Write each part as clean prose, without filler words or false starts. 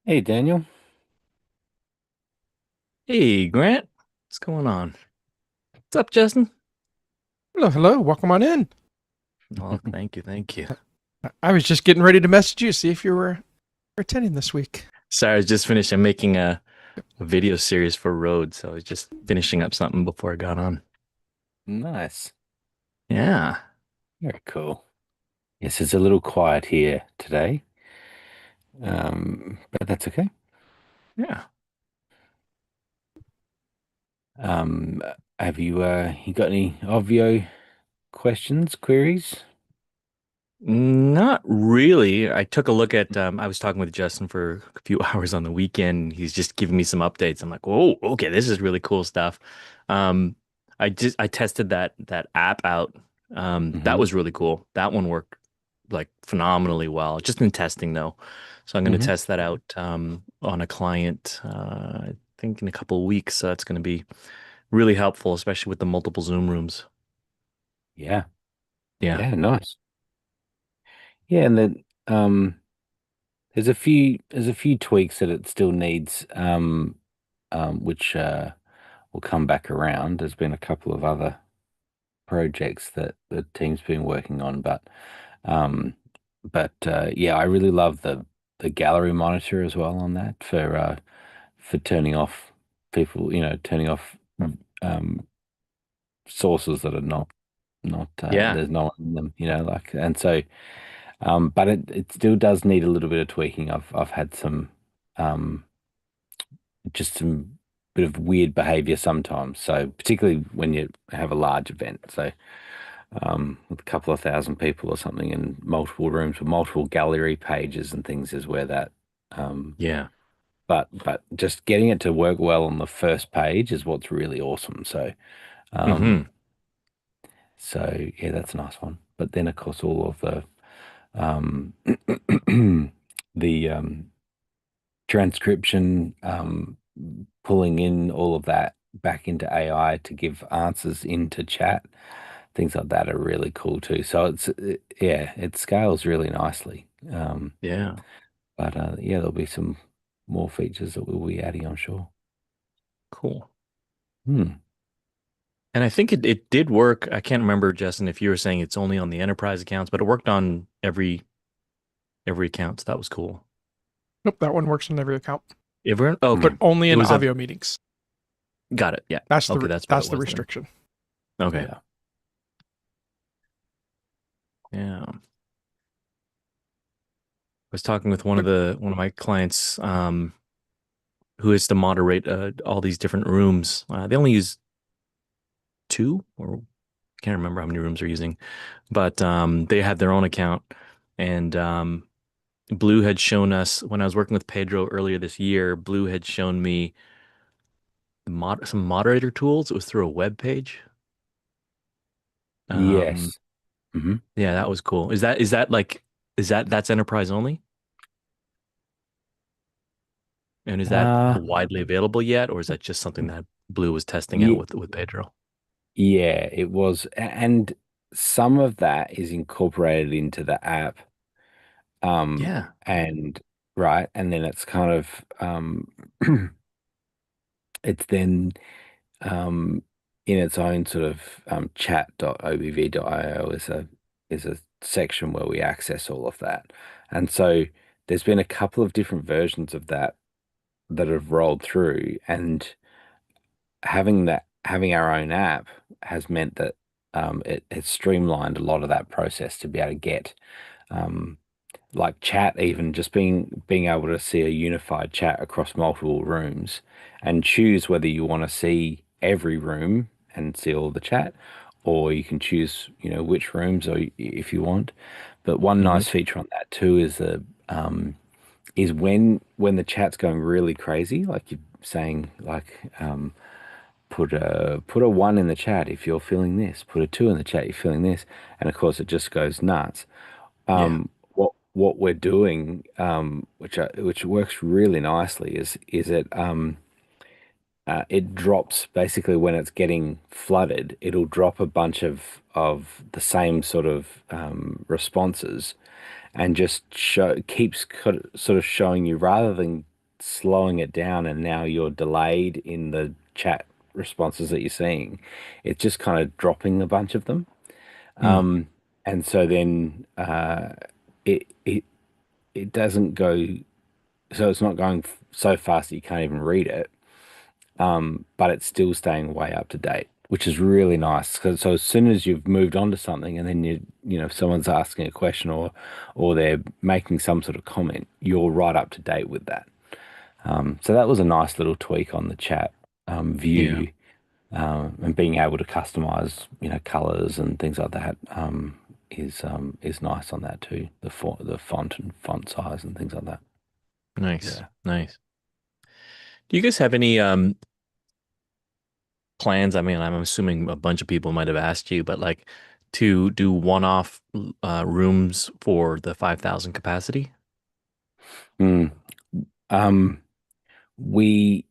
Hey Daniel. Hey, Grant. What's going on? What's up, Justin? Hello, hello. Welcome on in. Oh, thank you, thank you. I was just getting ready to message you, see if you were attending this week. Sorry, I was just finished. I'm making a video series for Road, so I was just finishing up something before I got on. Nice. Yeah, Very cool. Yes, it's a little quiet here today. But that's okay. yeah. Um, have you got any Obvio questions, queries? Not really. I took a look at, I was talking with Justin for a few hours on the weekend. He's just giving me some updates. I'm like, whoa, okay, this is really cool stuff. Um, I tested that app out. That Hmm. was really cool. That one worked like phenomenally well, just in testing though. So I'm going to Hmm. test that out on a client, I think in a couple of weeks. So that's going to be really helpful, especially with the multiple Zoom rooms. Yeah. Yeah. Yeah, nice. Yeah, and then there's a few tweaks that it still needs, which will come back around. There's been a couple of other projects that the team's been working on, um, yeah, I really love the gallery monitor as well on that for turning off people, turning off um, sources that are not Yeah. there's no one in them, like, and so but it still does need a little bit of tweaking. I've had some um just some bit of weird behavior sometimes. So particularly when you have a large event. So with a couple of thousand people or something in multiple rooms with multiple gallery pages and things is where that. Um, Yeah. but just getting it to work well on the first page is what's really awesome. So Hmm. um, so yeah, that's a nice one. But then of course all of the um, the transcription, pulling in all of that back into AI to give answers into chat. Things like that are really cool too. So yeah, it scales really nicely. Yeah. But yeah, there'll be some more features that we'll be adding, I'm sure. Cool. Hmm. And I think it did work. I can't remember, Justin, if you were saying it's only on the enterprise accounts, but it worked on every account. So that was cool. Nope, that one works on every account, Everyone? Oh, okay. but only It in was a Avio meetings. got it. Yeah. That's Okay, the that's what it that's the was then. restriction. Okay. Yeah. Yeah. I was talking with one of But my clients who is to moderate all these different rooms. They only use two or I can't remember how many rooms they're using, but they have their own account and Blue had shown us when I was working with Pedro earlier this year, Blue had shown me some moderator tools. It was through a web page. Um, Yes. Hmm. yeah, that was cool. Is that like that's enterprise only? And is that Uh, widely available yet, or is that just something that Blue was testing out yeah, with Pedro? yeah, it was, and some of that is incorporated into the app. Um, Yeah, and right, and then it's kind of it's then um in its own sort of chat.obv.io is a section where we access all of that. And so there's been a couple of different versions of that have rolled through, and having our own app has meant that it has streamlined a lot of that process to be able to get um, like chat, even just being able to see a unified chat across multiple rooms and choose whether you want to see every room and see all the chat, or you can choose, which rooms or if you want. But one hmm, nice feature on that too is when the chat's going really crazy, like you're saying, like put a one in the chat if you're feeling this, put a two in the chat if you're feeling this, and of course it just goes nuts. yeah, What we're doing, which works really nicely, is it drops basically when it's getting flooded. It'll drop a bunch of the same sort of responses, and just sort of showing you rather than slowing it down, and now you're delayed in the chat responses that you're seeing. It's just kind of dropping a bunch of them. Mm. And so then it it it doesn't go, so it's not going so fast that you can't even read it. But it's still staying way up to date, which is really nice. 'Cause so as soon as you've moved on to something, and then if someone's asking a question, or they're making some sort of comment, you're right up to date with that. So that was a nice little tweak on the chat Yeah. view, and being able to customize, colors and things like that, is nice on that too. The font and font size and things like that. Nice. Yeah. Nice. Do you guys have any plans? I mean, I'm assuming a bunch of people might have asked you, but like to do one-off rooms for the 5,000 capacity? Mm. Um, we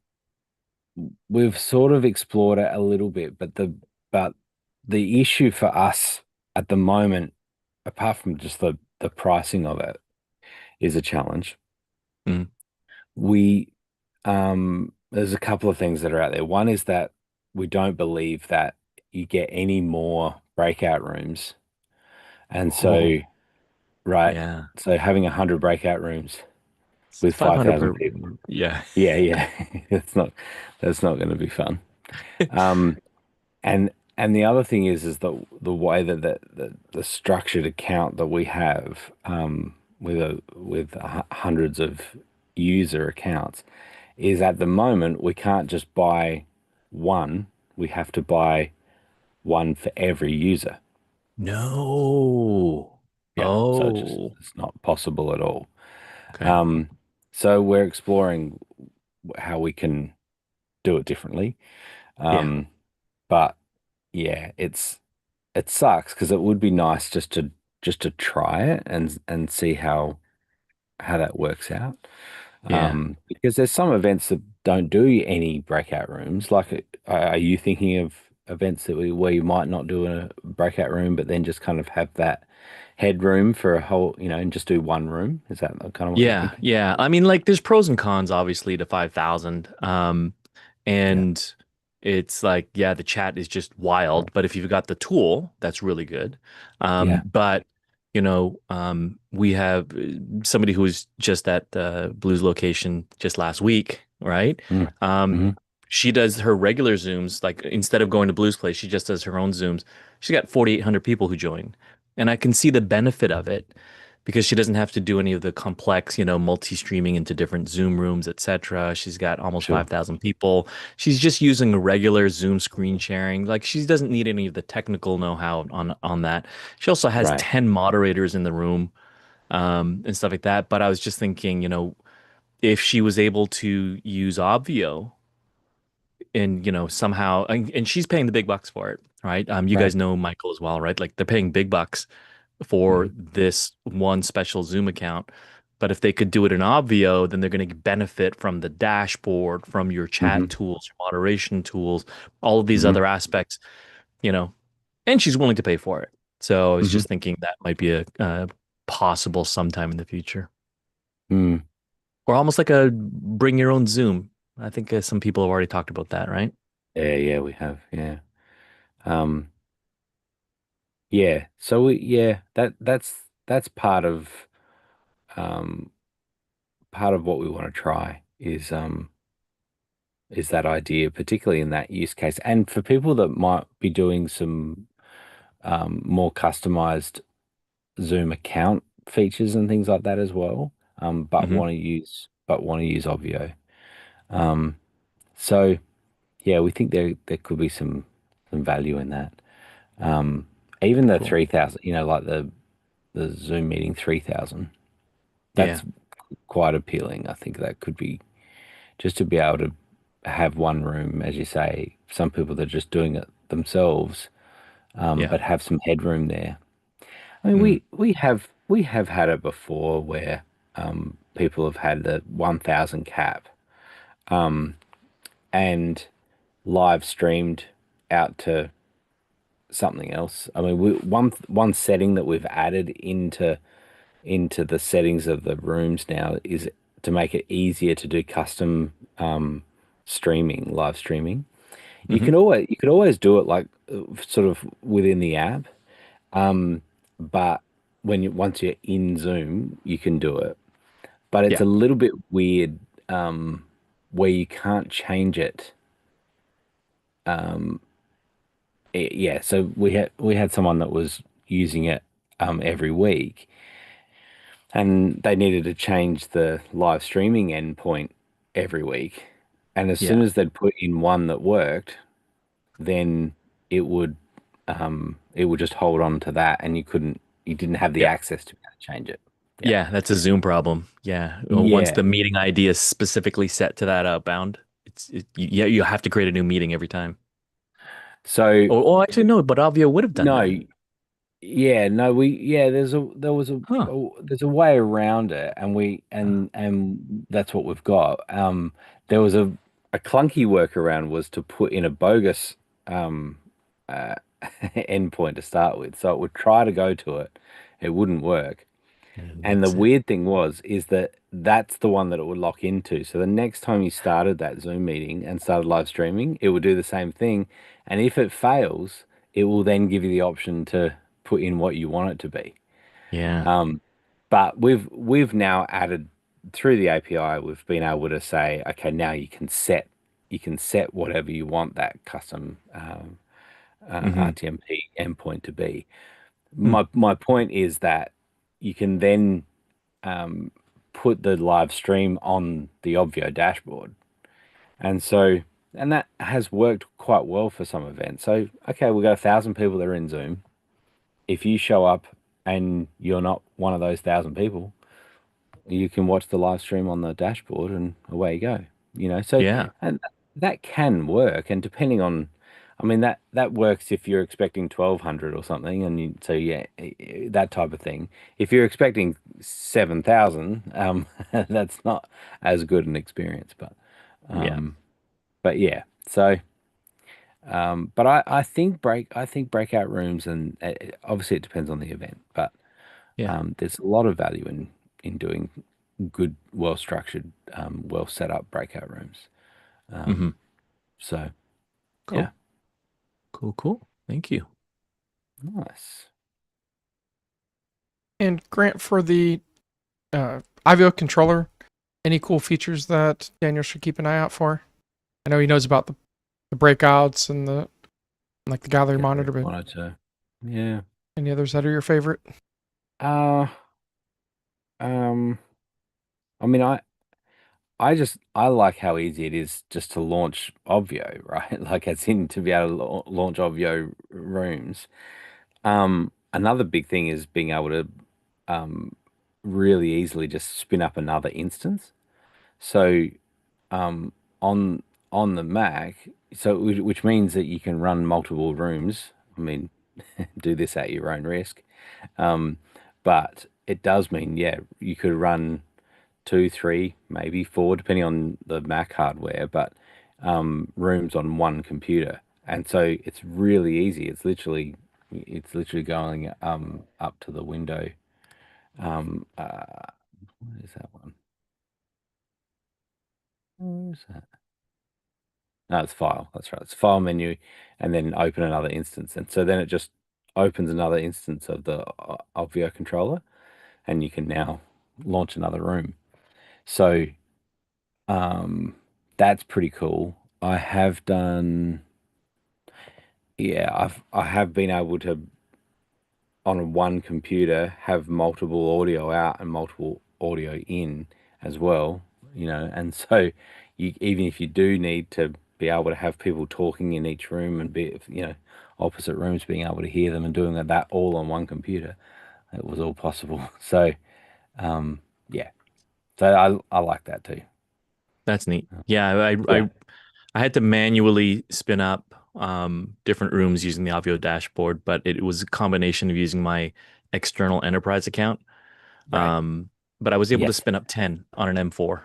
we've sort of explored it a little bit, but the issue for us at the moment, apart from just the pricing of it, is a challenge. Mm. We there's a couple of things that are out there. One is that we don't believe that you get any more breakout rooms. And so, Oh, right, yeah. so having 100 breakout rooms It's with 500 5,000 per. people. Yeah. Yeah, yeah. That's not going to be fun. Um, and and the other thing is the way that the structured account that we have, with hundreds of user accounts, is at the moment we can't just buy one. We have to buy one for every user. No. Yeah, so Oh, it's not possible at all. okay. Um, so we're exploring how we can do it differently. Yeah. Um, but yeah, it sucks because it would be nice just to try it and see how that works out. Yeah. Because there's some events that don't do any breakout rooms. Like, are you thinking of events where you might not do a breakout room, but then just kind of have that headroom for a whole, and just do one room? Is that kind of what you're Yeah, thinking? yeah. I mean, like, there's pros and cons, obviously, to 5,000. Yeah, And it's like, yeah, the chat is just wild. But if you've got the tool, that's really good. yeah, But we have somebody who was just at the Blues location just last week, right? mm, Um, hmm, she does her regular Zooms, like instead of going to Blues Place, she just does her own Zooms. She's got 4,800 people who join, and I can see the benefit of it because she doesn't have to do any of the complex, multi-streaming into different Zoom rooms, etc. She's got almost sure, 5,000 people. She's just using a regular Zoom screen sharing. Like she doesn't need any of the technical know-how on that. She also has right, 10 moderators in the room, and stuff like that. But I was just thinking, if she was able to use Obvio and somehow and she's paying the big bucks for it, right? You right, guys know Michael as well, right? Like they're paying big bucks for hmm, this one special Zoom account. But if they could do it in Obvio, then they're going to benefit from the dashboard, from your hmm, chat tools, your moderation tools, all of these hmm, other aspects, you know, and she's willing to pay for it. So I was hmm, just thinking that might be a possible sometime in the future, hmm. or almost like a bring your own Zoom. I think some people have already talked about that, right? Yeah, yeah, we have, yeah. Um, yeah, so that's um part of what we want to try is that idea, particularly in that use case. And for people that might be doing some more customized Zoom account features and things like that as well, but Hmm. want to use Obvio. Um, so yeah, we think there could be some value in that. Um, Even the Cool. 3,000, like the Zoom meeting 3,000, Yeah. that's quite appealing. I think that could be just to be able to have one room, as you say. Some people that are just doing it themselves, Yeah. but have some headroom there. I mean, Mm. we have had it before where people have had the 1,000 cap and live streamed out to something else. I mean, one setting that we've added into the settings of the rooms now is to make it easier to do custom streaming, live streaming. Hmm. You could always do it like sort of within the app, um, but once you're in Zoom, you can do it. But it's Yeah. a little bit weird where you can't change it. Um, yeah, so we had someone that was using it every week, and they needed to change the live streaming endpoint every week. And as soon Yeah. as they'd put in one that worked, then it would it would just hold on to that, and you didn't have the Yep. access to be able to change it. Yeah. Yeah, that's a Zoom problem. Yeah. Well, once Yeah. the meeting ID is specifically set to that outbound, yeah, you have to create a new meeting every time. So Actually, no, but Avio would have done no, that. yeah, no, there was Huh. there's a way around it, and that's what we've got. There was a clunky workaround was to put in a bogus um uh endpoint to start with, so it would try to go to it, it wouldn't work. Yeah, it And the makes sense. weird thing is that that's the one that it would lock into. So the next time you started that Zoom meeting and started live streaming, it would do the same thing. And if it fails, it will then give you the option to put in what you want it to be. Yeah. Um, but we've now added through the API, we've been able to say, okay, now you can set whatever you want that custom Hmm. RTMP endpoint to be. Hmm. My point is that you can then um, put the live stream on the Obvio dashboard. And so, and that has worked quite well for some events. So, okay, we've got 1,000 people that are in Zoom. If you show up and you're not one of those 1,000 people, you can watch the live stream on the dashboard and away you go. So Yeah. and that can work. And depending on, I mean, that works if you're expecting 1,200 or something, and so yeah, that type of thing. If you're expecting 7,000, that's not as good an experience. Yeah. Um, but yeah, so. But I think breakout rooms, and obviously it depends on the event, but Yeah. there's a lot of value in doing good, well structured, well set up breakout rooms. Hmm. Um, so yeah, Cool. Cool. Cool. Thank you. nice. And Grant, for the Ivio controller, any cool features that Daniel should keep an eye out for? I know he knows about the breakouts and the like the gallery Gallery monitor, but monitor. Yeah. any others that are your favorite? Uh, um, I mean, I like how easy it is just to launch Obvio, right? Like, as in to be able to launch Obvio rooms. Another big thing is being able to um really easily just spin up another instance. So um, on on the Mac, so which means that you can run multiple rooms. I mean, do this at your own risk. Um, but it does mean, yeah, you could run two, three, maybe four, depending on the Mac hardware, but rooms on one computer. And so it's really easy. It's literally going up to the window. Um, uh, what is that one? Where is that? No, it's file. That's right. It's file menu, and then open another instance. And so then it just opens another instance of the Obvio controller, and you can now launch another room. So um, that's pretty cool. I have been able to on one computer have multiple audio out and multiple audio in as well, and so even if you do need to be able to have people talking in each room and be, opposite rooms being able to hear them and doing that all on one computer, it was all possible. So, yeah, so I like that too. That's neat. Yeah. Yeah, I had to manually spin up different rooms using the Avio dashboard, but it was a combination of using my external enterprise account. right. But I was able to Yes. spin up 10 on an M4.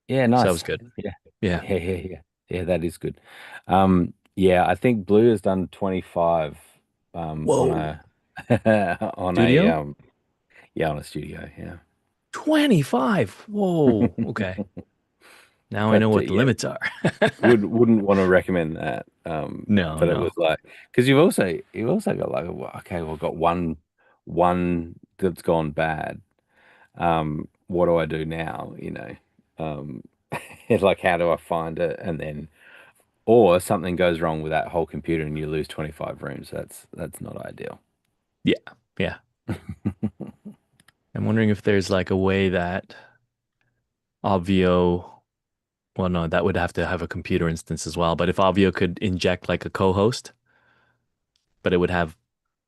Yeah, So that was nice. good. Yeah. Yeah. Yeah, that is good. Yeah, I think Blue has done 25 on Whoa. a on a Studio? yeah, on a studio, yeah. 25. Whoa. Okay. Now I know But what the yeah, limits are. wouldn't want to recommend that. No, But it was no. like because you've also got like well, okay, well, I've got one that's gone bad. What do I do now? Um, it's like how do I find it? And then or something goes wrong with that whole computer and you lose 25 rooms. That's not ideal. Yeah. Yeah. I'm wondering if there's like a way that Obvio, well, no, that would have to have a computer instance as well. But if Obvio could inject like a co-host, but it would have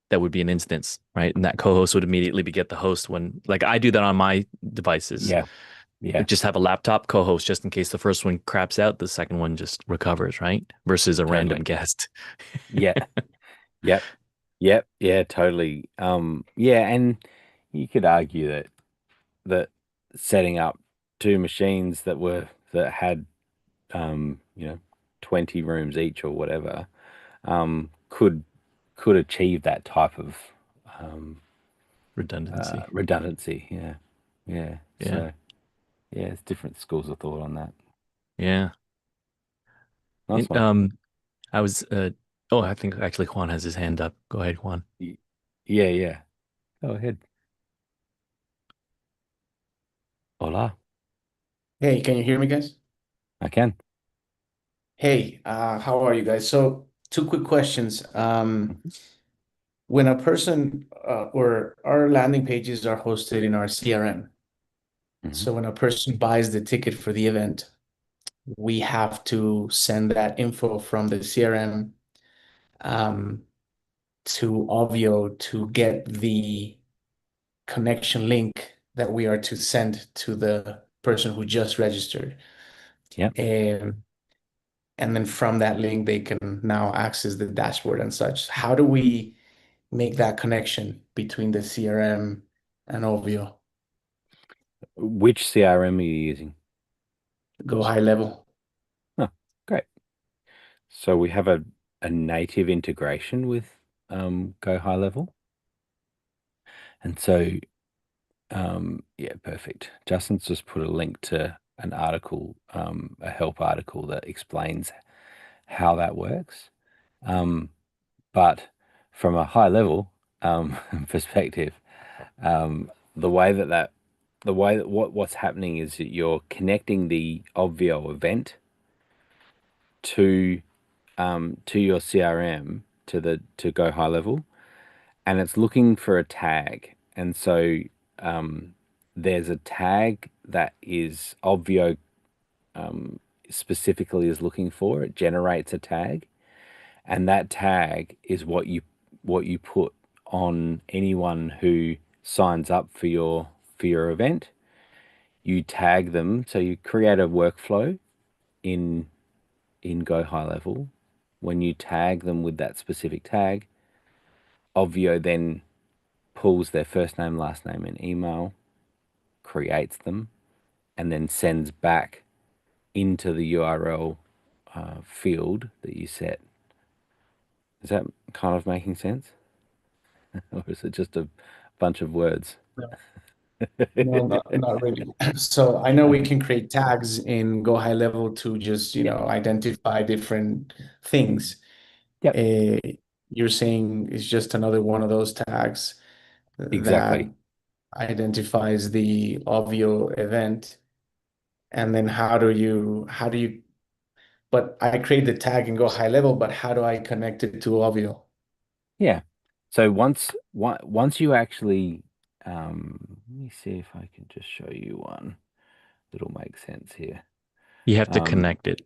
that would be an instance, right? And that co-host would immediately beget the host when, like, I do that on my devices. Yeah, I yeah, just have a laptop co-host just in case the first one craps out, the second one just recovers, right? Versus a random totally. guest. Yeah, yep, yep, yeah, totally. Yeah, and you could argue that setting up two machines that had 20 rooms each or whatever, could achieve that type of um, Redundancy. redundancy. Yeah, yeah. Yeah. So yeah, it's different schools of thought on that. Yeah. Nice And, one. I was, oh, I think actually Juan has his hand up. Go ahead, Juan. Y- Yeah, yeah. Go ahead. Hola. Hey, can you hear me, guys? I can. Hey, how are you guys? So, two quick questions. Mhm. When a person or our landing pages are hosted in our CRM, Mhm. so when a person buys the ticket for the event, we have to send that info from the CRM um, to Ovio to get the connection link that we are to send to the person who just registered. Yep. Um, and then from that link they can now access the dashboard and such. How do we make that connection between the CRM and Ovio? Which CRM are you using? Go high level. Oh, great. So we have a native integration with Go High Level. And so yeah, perfect. Justin's just put a link to an article, a help article that explains how that works. Um, but from a high level perspective, the way that what's happening is that you're connecting the Obvio event to to your CRM to go high level, and it's looking for a tag, and so um, there's a tag that is Obvio specifically is looking for. It generates a tag, and that tag is what you put on anyone who signs up for your event. You tag them, so you create a workflow in Go High Level. When you tag them with that specific tag, Ovio then pulls their first name, last name, and email, creates them, and then sends back into the URL field that you set. Is that kind of making sense? Or is it just a bunch of words? No, not really. So I know we Okay. can create tags in Go High Level to just, Yep. identify different things. Yep. Uh, you're saying it's just another one of those tags that Exactly. identifies the Ovio event. And then how do you, but I create the tag and go high level, but how do I connect it to Ovio? Yeah. So once you actually let me see if I can just show you one that'll make sense here. You have to Um, connect it,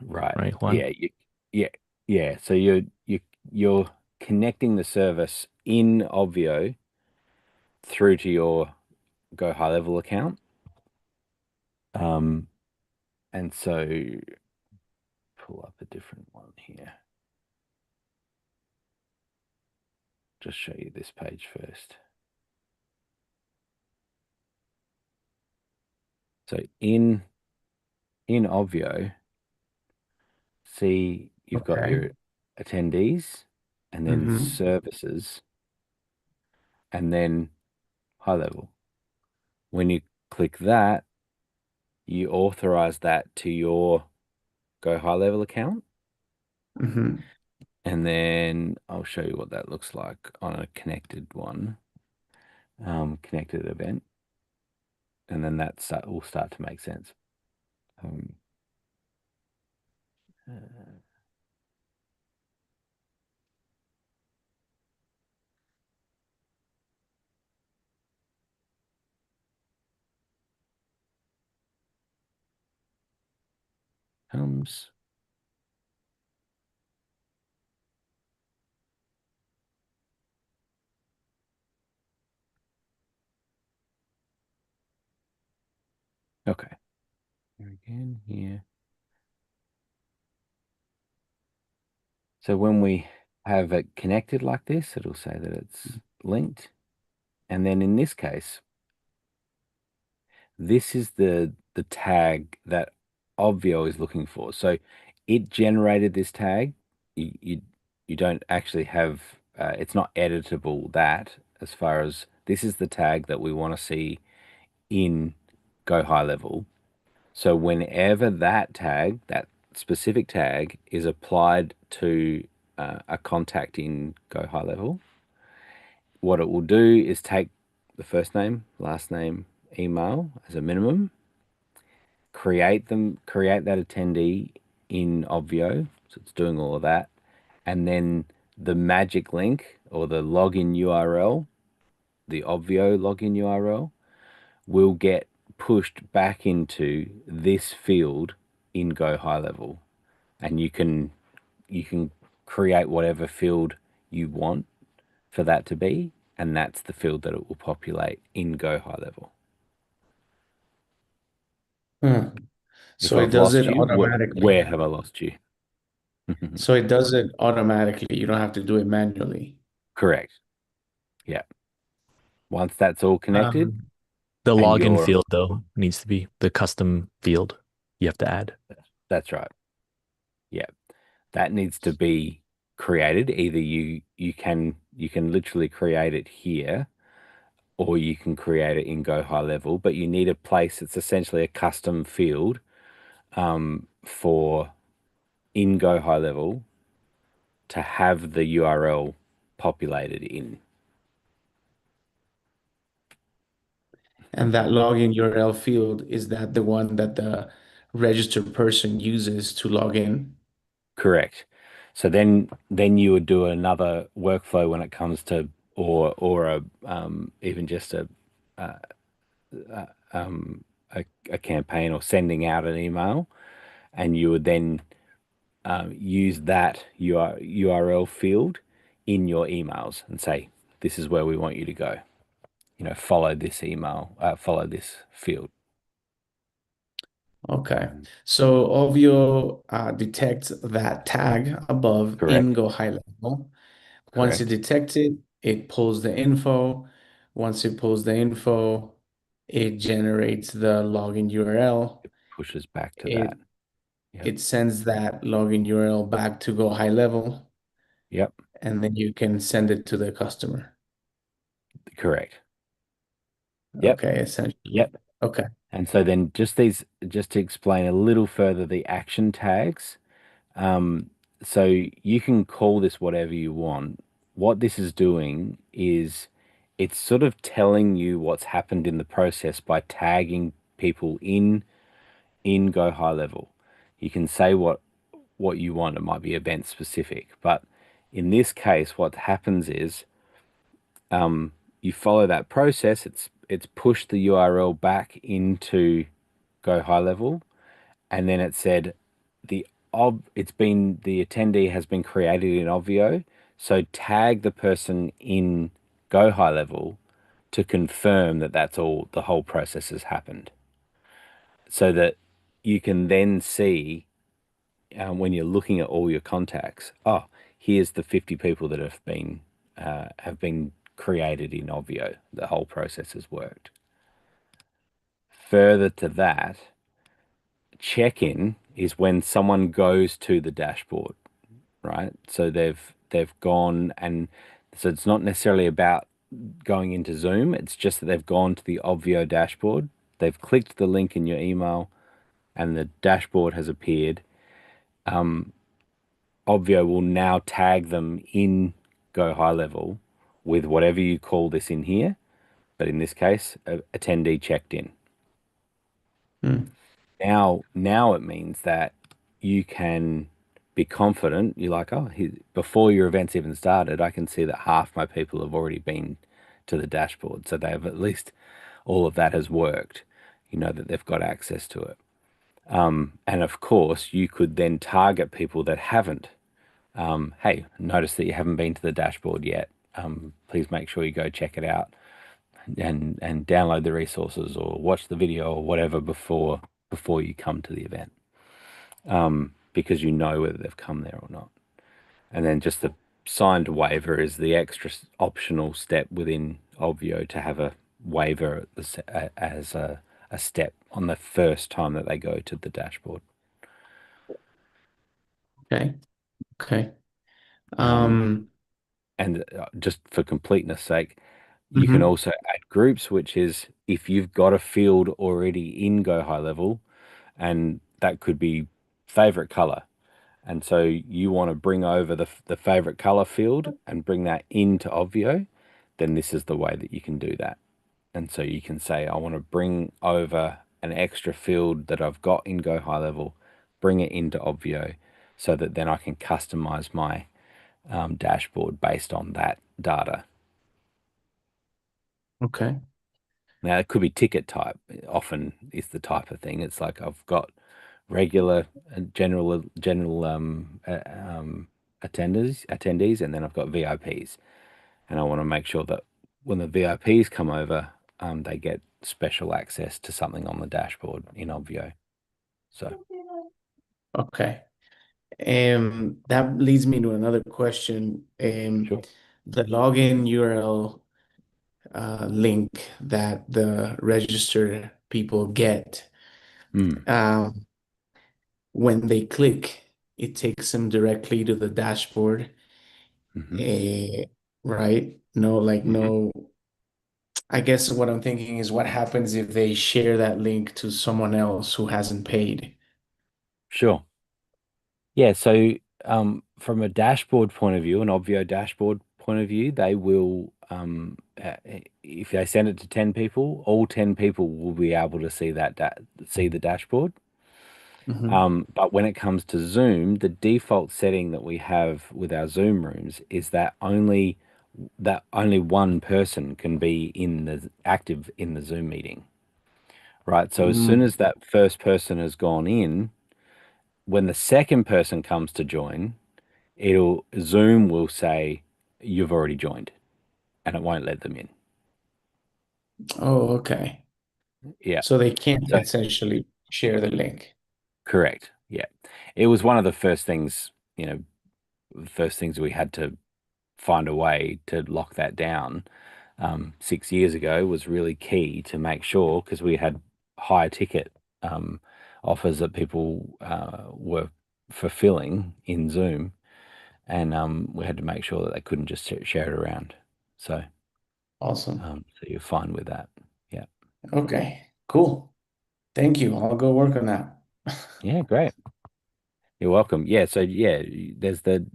right. right, Juan? Yeah, yeah, yeah. So you're connecting the service in Obvio through to your Go High Level account. Um, and so pull up a different one here. Just show you this page first. So in Obvio, see you've got Okay. your attendees and then Mm-hmm. services and then high level. when you click that, you authorize that to your Go High Level account. Mm-hmm. And then I'll show you what that looks like on a connected one, connected event. And then that will start to make sense. Um, uh, comes. Okay. Here again, here. So when we have it connected like this, it'll say that it's linked. And then in this case, this is the tag that Obvio is looking for. So it generated this tag. You don't actually have it's not editable that as far as this is the tag that we want to see in Go High Level. So whenever that tag, that specific tag, is applied to a contact in Go High Level, what it will do is take the first name, last name, email as a minimum, create that attendee in Obvio. So it's doing all of that. And then the magic link or the login URL, the Obvio login URL, will get pushed back into this field in Go High Level. And you can create whatever field you want for that to be, and that's the field that it will populate in Go High Level. Hmm. If So it I've does lost it you, automatically. where have I lost you? So it does it automatically. You don't have to do it manually. Correct. Yeah. Once that's all connected Um, The and login you're, field though needs to be the custom field you have to add. that's right. Yeah. That needs to be created. Either you can literally create it here, or you can create it in Go High Level, but you need a place. It's essentially a custom field for in Go High Level to have the URL populated in. and that login URL field, is that the one that the registered person uses to log in? Correct. So then you would do another workflow when it comes to or a even just a campaign or sending out an email, and you would then use that URL field in your emails and say, this is where we want you to go. Follow this email, follow this field. Okay. So Ovio detects that tag above in Correct. Go High Level. Once it Correct. detects it, it pulls the info. Once it pulls the info, it generates the login URL. Pushes back to It that. Yep. it sends that login URL back to Go High Level, Yep. and then you can send it to the customer. Correct. Yep. Okay, essentially. Yep. Okay. And so then just to explain a little further, the action tags. Um, so you can call this whatever you want. What this is doing is it's sort of telling you what's happened in the process by tagging people in Go High Level. You can say what you want. It might be event specific, but in this case, what happens is you follow that process. It's pushed the URL back into Go High Level, and then it said the attendee has been created in Obvio, so tag the person in Go High Level to confirm that that's all the whole process has happened, so that you can then see when you're looking at all your contacts. Oh, here's the 50 people that have been created in Obvio. The whole process has worked. Further to that, check-in is when someone goes to the dashboard, right? So they've gone, and so it's not necessarily about going into Zoom. It's just that they've gone to the Obvio dashboard. They've clicked the link in your email, and the dashboard has appeared. Obvio will now tag them in Go High Level with whatever you call this in here, but in this case, attendee checked in. Hmm. Now it means that you can be confident. You're like, oh, before your event's even started, I can see that half my people have already been to the dashboard. So they've at least all of that has worked. You know that they've got access to it. And of course, you could then target people that haven't. Hey, notice that you haven't been to the dashboard yet. Please make sure you go check it out and download the resources or watch the video or whatever before you come to the event, because you know whether they've come there or not. And then just the signed waiver is the extra optional step within Obvio to have a waiver as a step on the first time that they go to the dashboard. Okay. Okay. Um, Um, and just for completeness sake, you can mhm. also add groups, which is if you've got a field already in Go High Level, and that could be favorite color. And so you want to bring over the favorite color field and bring that into Obvio, then this is the way that you can do that. And so you can say, I want to bring over an extra field that I've got in Go High Level, bring it into Obvio so that then I can customize my dashboard based on that data. Okay. Now, it could be ticket type, often is the type of thing. It's like I've got regular general attendees, and then I've got VIPs. And I want to make sure that when the VIPs come over, they get special access to something on the dashboard in Obvio. So, Okay. That leads me to another question. sure. The login URL link that the registered people get, Mm, um, when they click, it takes them directly to the dashboard. hmm Eh, right? No, like hmm no. I guess what I'm thinking is what happens if they share that link to someone else who hasn't paid? Sure. Yeah, so from a dashboard point of view, an Obvio dashboard point of view, they will, if they send it to 10 people, all 10 people will be able to see see the dashboard. Mhm. But when it comes to Zoom, the default setting that we have with our Zoom rooms is that only one person can be in the active in the Zoom meeting, right? So as soon Mm. as that first person has gone in, when the second person comes to join, it'll Zoom will say you've already joined, and it won't let them in. Oh, okay. Yeah. So they can't So essentially share the link. correct. Yeah. It was one of the first things, first things we had to find a way to lock that down. 6 years ago was really key to make sure because we had higher ticket um, offers that people were fulfilling in Zoom, and we had to make sure that they couldn't just share it around. So, Awesome. so you're fine with that. Yeah. Okay, cool. Thank you. I'll go work on that. Yeah, great. You're welcome. Yeah, so yeah, there's the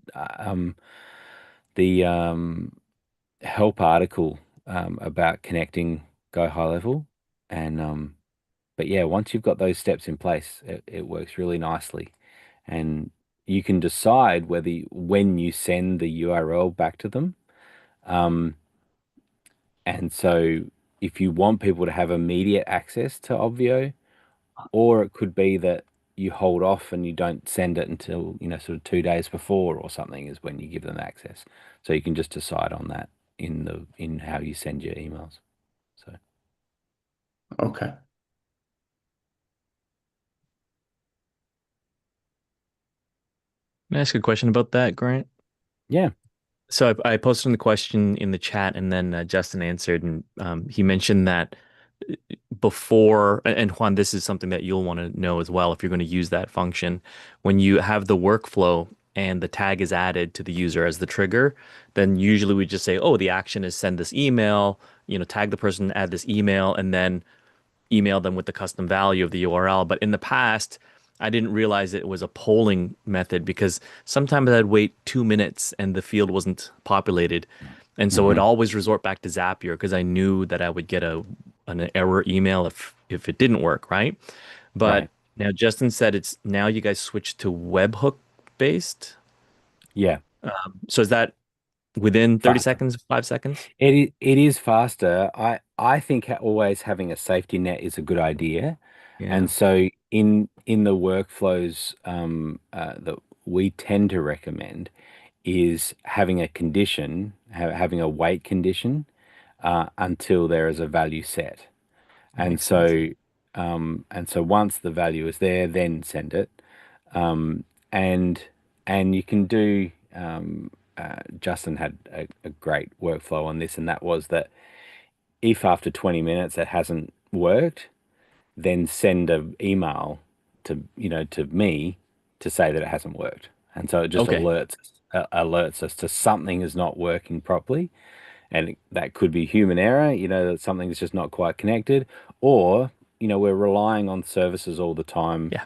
help article about connecting Go High Level, and but yeah, once you've got those steps in place, it works really nicely, and you can decide when you send the URL back to them, um, and so if you want people to have immediate access to Obvio, or it could be that you hold off and you don't send it until, sort of 2 days before or something is when you give them access. So you can just decide on that in how you send your emails. So Okay. May I ask a question about that, Grant? yeah. So I posted the question in the chat, and then Justin answered, and he mentioned that before, and Juan, this is something that you'll want to know as well if you're going to use that function. When you have the workflow, and the tag is added to the user as the trigger, then usually we just say, oh, the action is send this email, tag the person, add this email, and then email them with the custom value of the URL. But in the past, I didn't realize it was a polling method because sometimes I'd wait 2 minutes and the field wasn't populated. And so I'd Hmm. always resort back to Zapier because I knew that I would get an error email if it didn't work, right? But Right. now Justin said it's now you guys switched to webhook based. Yeah. So is that within 30 Faster. seconds, 5 seconds? It is faster. I think always having a safety net is a good idea. Yeah. And so in the workflows that we tend to recommend is having a condition, having a wait condition until there is a value set. That And makes sense. so once the value is there, then send it. Um, and and you can do Justin had a great workflow on this, and that was that if after 20 minutes it hasn't worked, then send an email to me to say that it hasn't worked. And so it just Okay. alerts us to something is not working properly. And that could be human error, that something's just not quite connected, or, we're relying on services all the time, Yeah.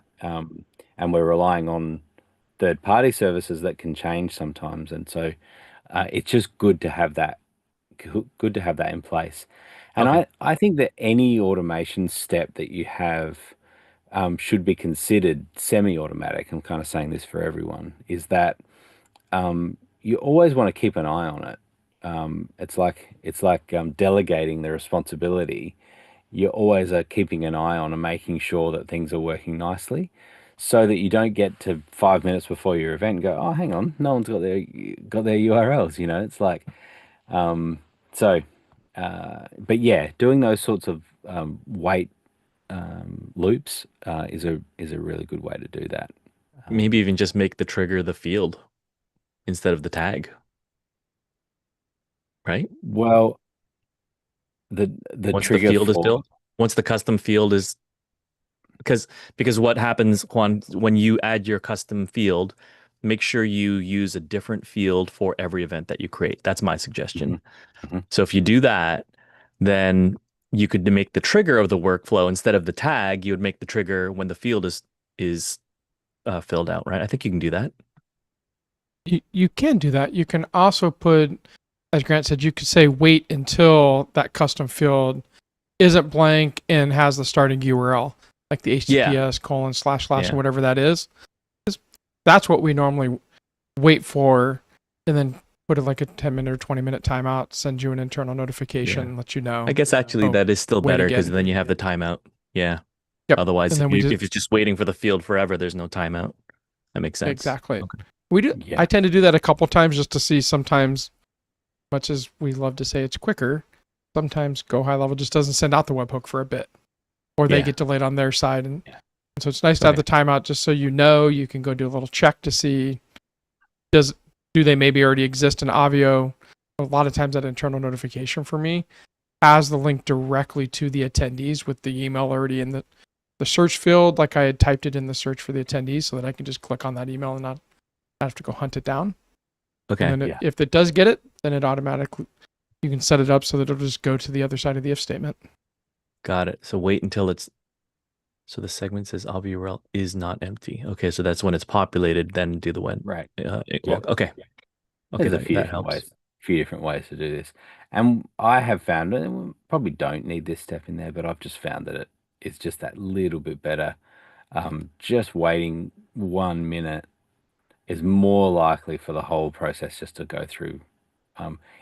and we're relying on third-party services that can change sometimes. And so it's just good to have that in place. And Okay. I think that any automation step that you have should be considered semi-automatic. I'm kind of saying this for everyone, is that you always want to keep an eye on it. It's like delegating the responsibility. You always are keeping an eye on and making sure that things are working nicely, so that you don't get to 5 minutes before your event and go, oh, hang on, no one's got their URLs. It's like so. But yeah, doing those sorts of wait loops is a really good way to do that. Maybe even just make the trigger the field instead of the tag, right? Well, the Once the trigger field is for built, once the custom field is because what happens, Juan, when you add your custom field, make sure you use a different field for every event that you create. That's my suggestion. Mhm, mhm. So if you do that, then you could make the trigger of the workflow instead of the tag, you would make the trigger when the field is filled out, right? I think you can do that. You can do that. You can also put, as Grant said, you could say wait until that custom field isn't blank and has the starting URL, like the Yeah. HTTPS colon slash slash or Yeah. whatever that is. That's what we normally wait for, and then put it like a 10-minute or 20-minute timeout, send you an internal notification, let you know. I guess actually Oh, that is still wait better because again. then you have the timeout. Yeah. Yep. Otherwise, And then we if it's just just waiting for the field forever, there's no timeout. That makes sense. exactly. Okay. We do. Yeah. I tend to do that a couple times just to see. Sometimes, much as we love to say it's quicker, sometimes Go High Level just doesn't send out the webhook for a bit, or they Yeah. get delayed on their side, and Yeah. so it's nice to have Okay. the timeout just so you can go do a little check to see do they maybe already exist in Avio. A lot of times that internal notification for me has the link directly to the attendees with the email already in the search field, like I had typed it in the search for the attendees, so that I can just click on that email and not have to go hunt it down. Okay. And then Yeah. if it does get it, then it automatically, you can set it up so that it'll just go to the other side of the if statement. Got it. So wait until so the segment says Obvio URL is not empty. Okay. So that's when it's populated, then do the when. Right. Well, okay. Okay. There's a few That different helps. ways, to do this. And I have found, and we probably don't need this step in there, but I've just found that it's just that little bit better. Just waiting 1 minute is more likely for the whole process just to go through.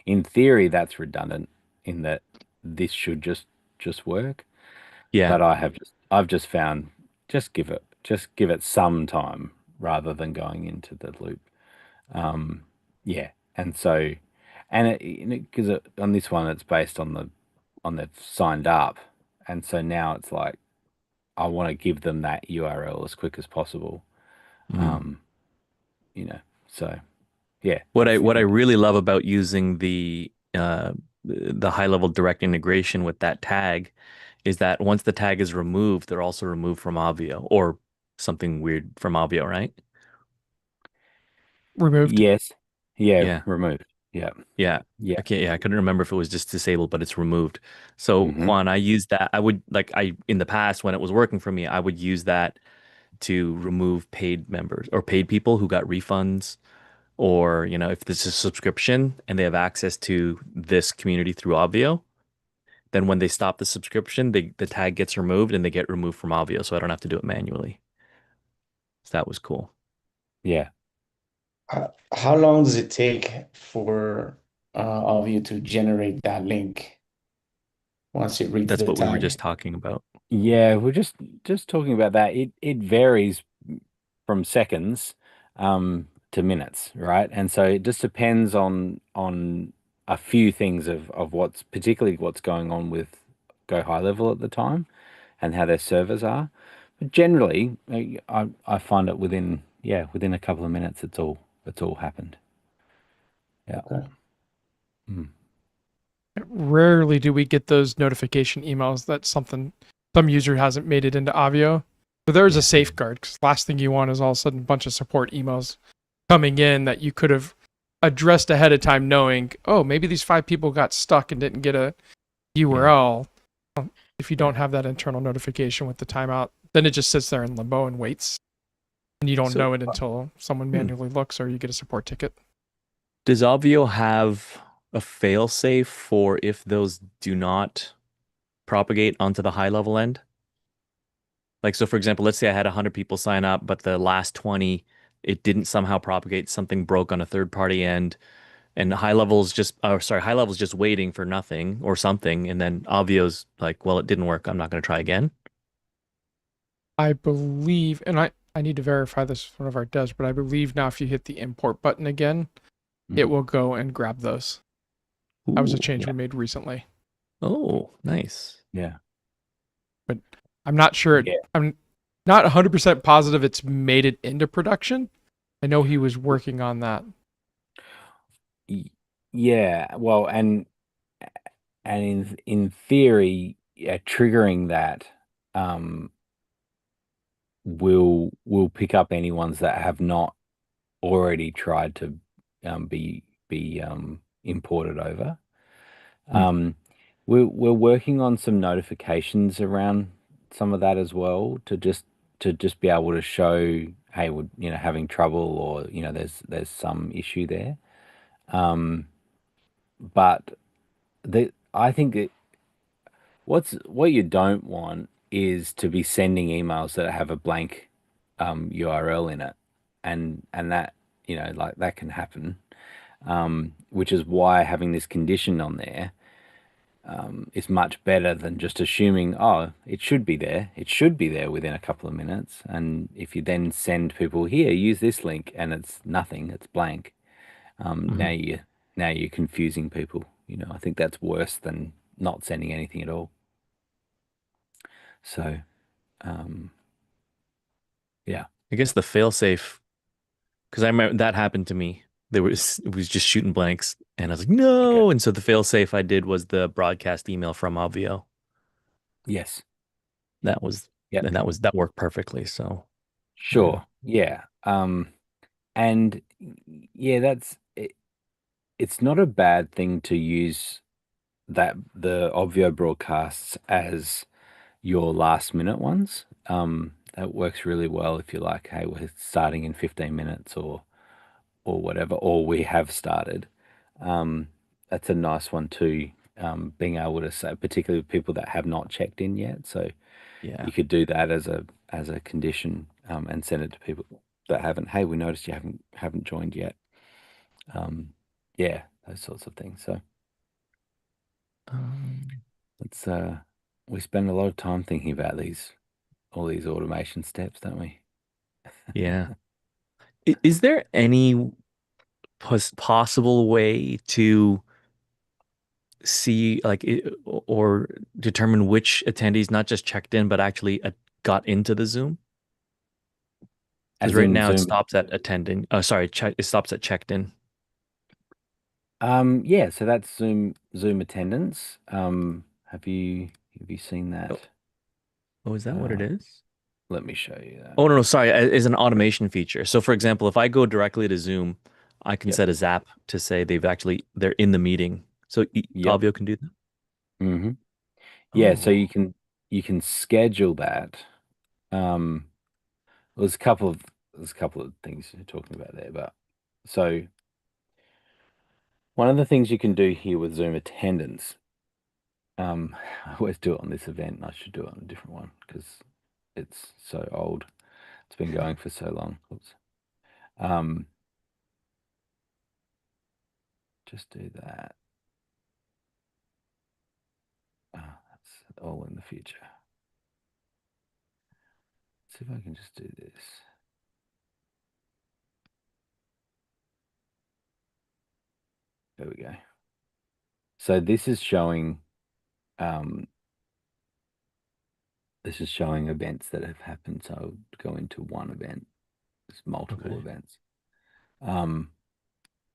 In theory, that's redundant in that this should just work. Yeah. But I've just found just give it some time rather than going into the loop. Yeah, and so because on this one it's based on they've signed up, and so now it's like I want to give them that URL as quick as possible. Mm. Um, so yeah, What I really love about using the high level direct integration with that tag is that once the tag is removed, they're also removed from Avio or something weird from Avio, right? Removed. Yes. Yeah, Yeah. removed. Yeah. Yeah. Yeah. Okay. Yeah. I couldn't remember if it was just disabled, but it's removed. So Hmm. Juan, I used that. I would like in the past when it was working for me, I would use that to remove paid members or paid people who got refunds, or if this is a subscription and they have access to this community through Obvio, then when they stop the subscription, the tag gets removed and they get removed from Obvio, so I don't have to do it manually. So that was cool. Yeah. How long does it take for of you to generate that link once it reads That's the what we were just tag? talking about. Yeah, we're just talking about that. It varies from seconds to minutes, right? And so it just depends on a few things of what's particularly what's going on with Go High Level at the time and how their servers are. But generally, I find it within a couple of minutes it's all happened. Yeah. Okay. Mm. Rarely do we get those notification emails that some user hasn't made it into Avio. So there's a Yeah. safeguard, because last thing you want is all of a sudden a bunch of support emails coming in that you could have addressed ahead of time, knowing, oh, maybe these 5 people got stuck and didn't get a URL. If you don't Yeah. have that internal notification with the timeout, then it just sits there in limbo and waits. And you don't So know it until someone manually looks or you get a support ticket. does Obvio have a fail-safe for if those do not propagate onto the high level end? Like, so for example, let's say I had 100 people sign up, but the last 20, it didn't somehow propagate, something broke on a third party end, and high level's just waiting for nothing or something, and then Obvio's like, well, it didn't work, I'm not going to try again. I believe, and I need to verify this with one of our devs, but I believe now if you hit the import button again, it Mhm. will go and grab those. That was a Ooh. change Yeah. we made recently. Oh, nice. Yeah. But I'm not sure Yeah. I'm not 100% positive it's made it into production. I know he was working on that. Y- Yeah. Well, and in theory, yeah, triggering that um will pick up any ones that have not already tried to be imported over. Hmm. Um, we're working on some notifications around some of that as well to just be able to show, hey, we're having trouble, or there's some issue there. Um, but I think that what you don't want is to be sending emails that have a blank URL in it, and that like that can happen. Which is why having this condition on there is much better than just assuming, oh, it should be there. It should be there within a couple of minutes. And if you then send people here, use this link, and it's nothing, it's blank. Mhm. Now you're confusing people. I think that's worse than not sending anything at all. So, um, yeah, I guess the fail-safe, because I remember that happened to me. It was just shooting blanks, and I was like, okay, no. And so the fail-safe I did was the broadcast email from Obvio. yes, That was yep, that worked perfectly. So yeah. sure, yeah. And yeah, that's it. It's not a bad thing to use that the Obvio broadcasts as your last minute ones. That works really well if you're like, hey, we're starting in 15 minutes or whatever, or we have started. That's a nice one too. Being able to say, particularly with people that have not checked in yet. So Yeah. you could do that as a condition, and send it to people that haven't. Hey, we noticed you haven't joined yet. Um, yeah, those sorts of things. So Um, it's we spend a lot of time thinking about all these automation steps, don't we? yeah. Is there any possible way to see or determine which attendees not just checked in but actually got into the Zoom? Because As right in now it Zoom. stops at attending. Oh, sorry, it stops at checked in. Yeah, so that's Zoom attendance. Have you seen Oh, that? oh, is that what it Uh, is? let me show you that. Oh no, no, sorry, is an automation feature. So for example, if I go directly to Zoom, I can Yep. set a zap to say they're in the meeting. So Yep. Avio can do that. Mm-hmm. Yeah, so Oh, you can schedule that. Um, there's a couple of things you're talking about there, but so one of the things you can do here with Zoom attendance, I always do it on this event, and I should do it on a different one because it's so old. It's been going for so long. Oops. Um, just do that. That's all in the future. Let's see if I can just do this. There we go. So um, this is showing events that have happened. So I'll go into one event. There's multiple okay. events. Um,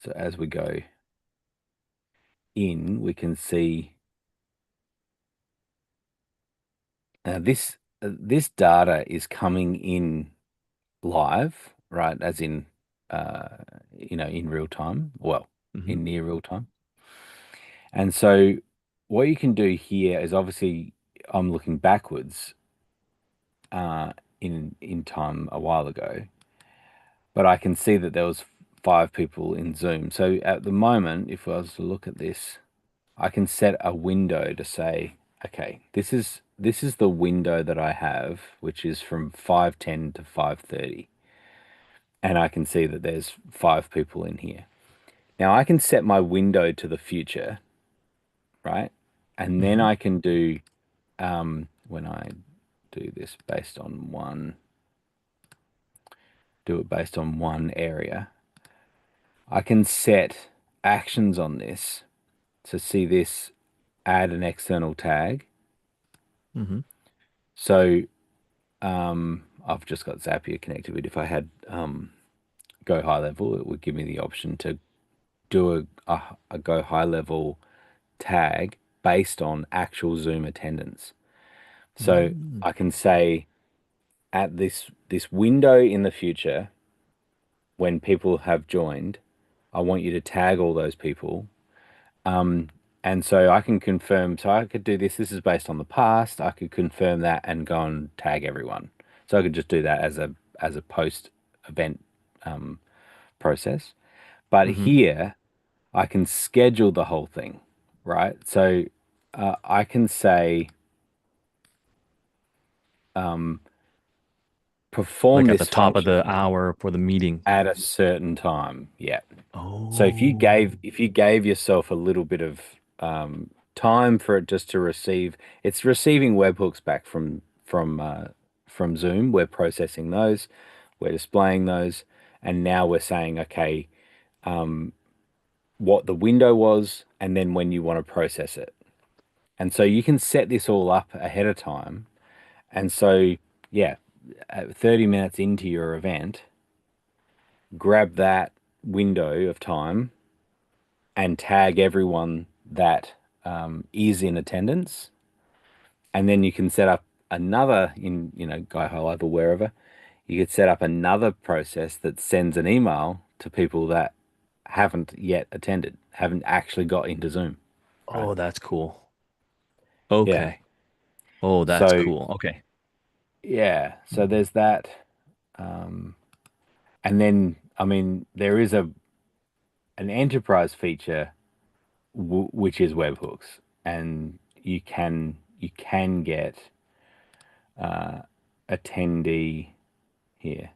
so as we go in, we can see this data is coming in live, right? As in, in real time. Well, Hmm. in near real time. And so what you can do here is obviously I'm looking backwards in time a while ago, but I can see that there was 5 people in Zoom. So at the moment, if I was to look at this, I can set a window to say, okay, this is the window that I have, which is from 5:10 to 5:30. And I can see that there's 5 people in here. Now I can set my window to the future, right? And then Hmm. I can do when I do this do it based on one area. I can set actions on this to see this add an external tag. Hmm. So I've just got Zapier connected, but if I had Go High Level, it would give me the option to do a Go High Level tag based on actual Zoom attendance. So Mm. I can say at this window in the future, when people have joined, I want you to tag all those people. And so I can confirm, so I could do this. This is based on the past. I could confirm that and go and tag everyone. So I could just do that as a post event process. But Hmm. here I can schedule the whole thing, right? So I can say perform Like at the this top of the function hour for the meeting. at a certain time. Yeah. So Oh. if you gave yourself a little bit of time for it just to receive, it's receiving webhooks back from Zoom. We're processing those, we're displaying those, and now we're saying, okay, what the window was, and then when you want to process it. And so you can set this all up ahead of time. And so, yeah, at 30 minutes into your event, grab that window of time and tag everyone that is in attendance. And then you can set up another in, Guy High Level, wherever. You could set up another process that sends an email to people that haven't yet attended, haven't actually got into Zoom, right? Oh, that's cool. Yeah. Okay. Oh, that's So, cool. Okay. yeah. So Mhm. there's that. Um, and then, I mean, there is an enterprise feature which is webhooks, and you can get attendee here,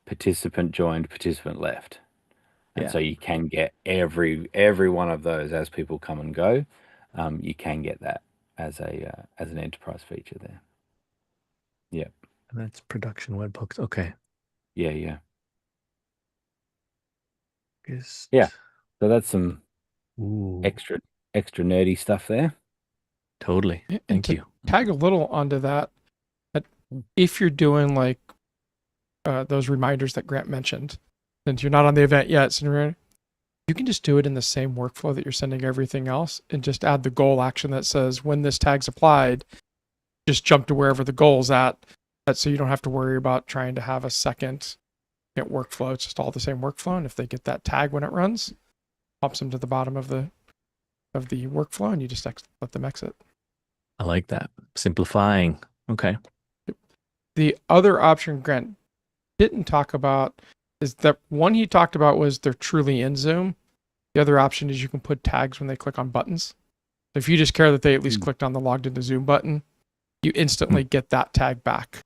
participant joined, participant left, and Yeah. so you can get every one of those as people come and go. You can get that as an enterprise feature there. Yeah, That's production webhooks. Okay. yeah, yeah, yeah. Just So that's some ooh, extra nerdy stuff there. totally. And Thank to you. tag a little onto that, that if you're doing like those reminders that Grant mentioned, since you're not on the event yet, so you can just do it in the same workflow that you're sending everything else and just add the goal action that says when this tag's applied, just jump to wherever the goal's at. So you don't have to worry about trying to have a second workflow. It's just all the same workflow. And if they get that tag when it runs, pops them to the bottom of the workflow, and you just let them exit. I like that. Simplifying. Okay. The other option Grant didn't talk about is that one he talked about was they're truly in Zoom. The other option is you can put tags when they click on buttons. So if you just care that they at least clicked on the logged into Zoom button, you instantly get that tag back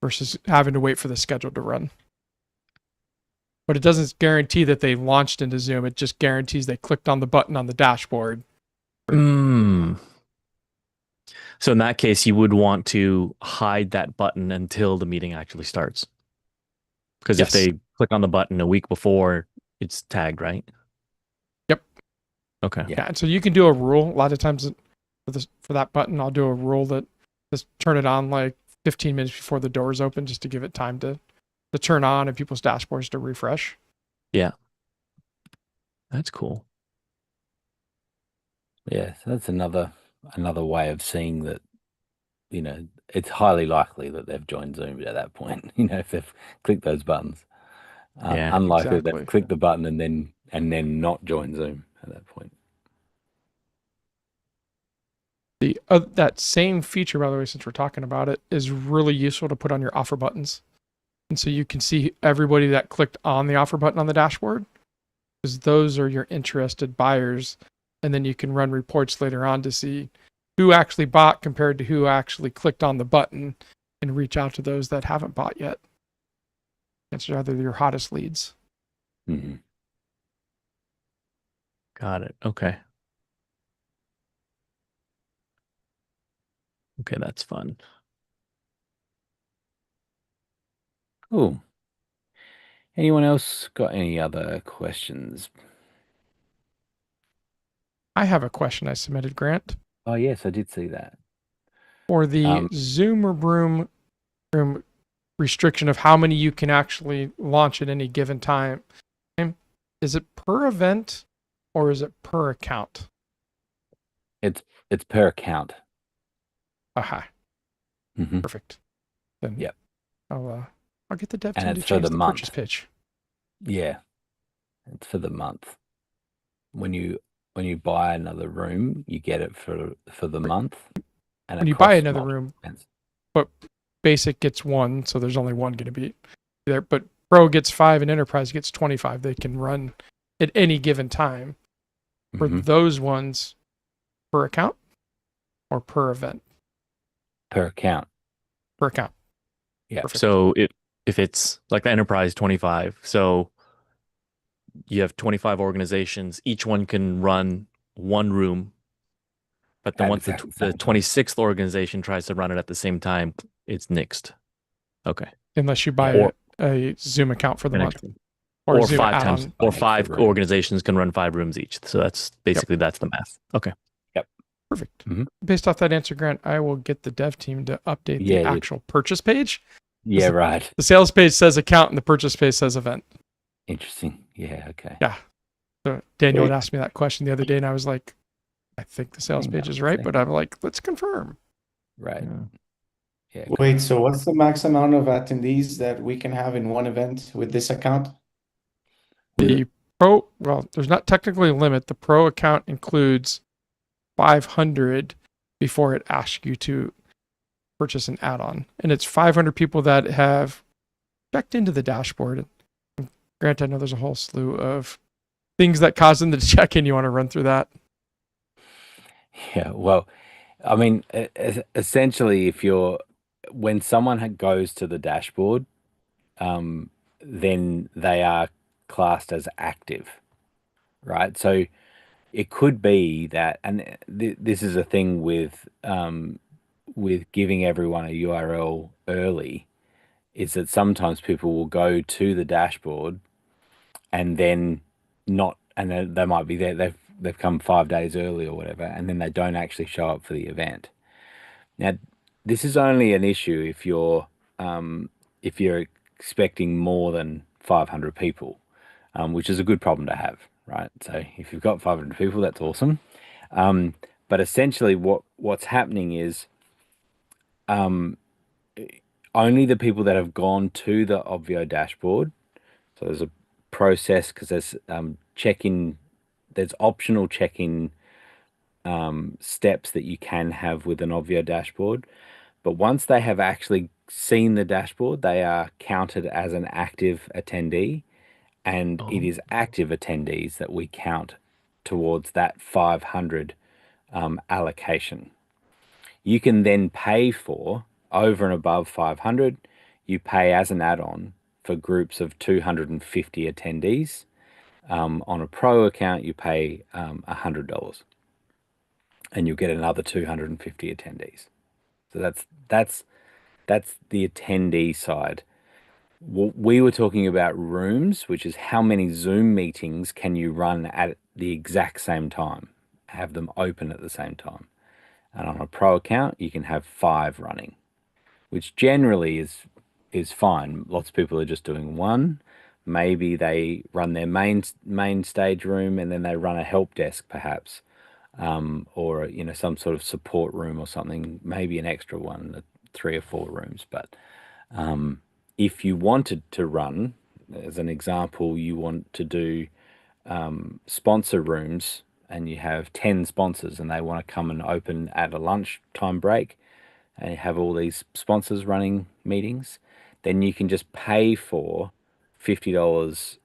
versus having to wait for the schedule to run. But it doesn't guarantee that they launched into Zoom. It just guarantees they clicked on the button on the dashboard. So in that case, you would want to hide that button until the meeting actually starts. Because if they click on the button a week before, it's tagged, right? Yep. Okay. Yeah. And so you can do a rule. A lot of times for that button, I'll do a rule that just turn it on like 15 minutes before the doors open, just to give it time to turn on and people's dashboards to refresh. Yeah. That's cool. Yeah, so that's another way of seeing that, it's highly likely that they've joined Zoom at that point, if they've clicked those buttons. Unlikely exactly. they've clicked the button and then not joined Zoom at that point. That same feature, by the way, since we're talking about it, is really useful to put on your offer buttons. And so you can see everybody that clicked on the offer button on the dashboard, because those are your interested buyers. And then you can run reports later on to see who actually bought compared to who actually clicked on the button, and reach out to those that haven't bought yet. It's rather your hottest leads. Mm-hmm. Got it. Okay. Okay, that's fun. Cool. Anyone else got any other questions? I have a question I submitted, Grant. Oh, yes, I did see that. For the Zoom room restriction of how many you can actually launch at any given time, is it per event or is it per account? It's per account. Aha. Mm-hmm. Perfect. Then yep. I'll get the dev team and to it's for change the the month. purchase page. Yeah, it's for the month. When you buy another room, you get it for the month. And when you buy another room, but basic gets 1, so there's only one going to be there. But Pro gets 5 and Enterprise gets 25. They can run at any given time. For those ones, per account or per event? Per account. Per account. Yeah. Perfect. So if it's like the Enterprise 25, so you have 25 organizations, each one can run one room. But then once the 26th organization tries to run it at the same time, it's nixed. Okay. Unless you buy a Zoom account for the month. Or Zoom 5 times, or 5 organizations can run 5 rooms each. So that's basically, that's the math. Okay. Yep. Perfect. Based off that answer, Grant, I will get the dev team to update the actual purchase page. Yeah, right. The sales page says account and the purchase page says event. Interesting. Yeah, okay. Yeah. So Daniel had asked me that question the other day, and I was like, I think the sales page is right, but I'm like, let's confirm. Right. Yeah. Wait, so what's the max amount of attendees that we can have in one event with this account? The Pro, well, there's not technically a limit. The Pro account includes 500 before it asks you to purchase an add-on. And it's 500 people that have checked into the dashboard. And Grant, I know there's a whole slew of things that cause them to check in. You want to run through that? Yeah, well, I mean, essentially, when someone goes to the dashboard, then they are classed as active, right? So it could be that, and this is a thing with giving everyone a URL early, is that sometimes people will go to the dashboard and then not, and they might be there. They've come 5 days early or whatever, and then they don't actually show up for the event. Now, this is only an issue if you're expecting more than 500 people, which is a good problem to have, right? So if you've got 500 people, that's awesome. But essentially, what's happening is only the people that have gone to the Obvio dashboard. So there's a process because there's check-in, there's optional check-in steps that you can have with an Obvio dashboard. But once they have actually seen the dashboard, they are counted as an active attendee, and it Oh, is active attendees that we count towards that 500 allocation. You can then pay for over and above 500, you pay as an add-on for groups of 250 attendees. On a pro account, you pay $100 and you'll get another 250 attendees. So that's the attendee side. We were talking about rooms, which is how many Zoom meetings can you run at the exact same time, have them open at the same time. And on a pro account, you can have 5 running, which generally is fine. Lots of people are just doing one. Maybe they run their main stage room and then they run a help desk perhaps, or some sort of support room or something. Maybe an extra one, 3 or 4 rooms. But if you wanted to run, as an example, you want to do sponsor rooms and you have 10 sponsors and they want to come and open at a lunchtime break and you have all these sponsors running meetings, then you can just pay for $50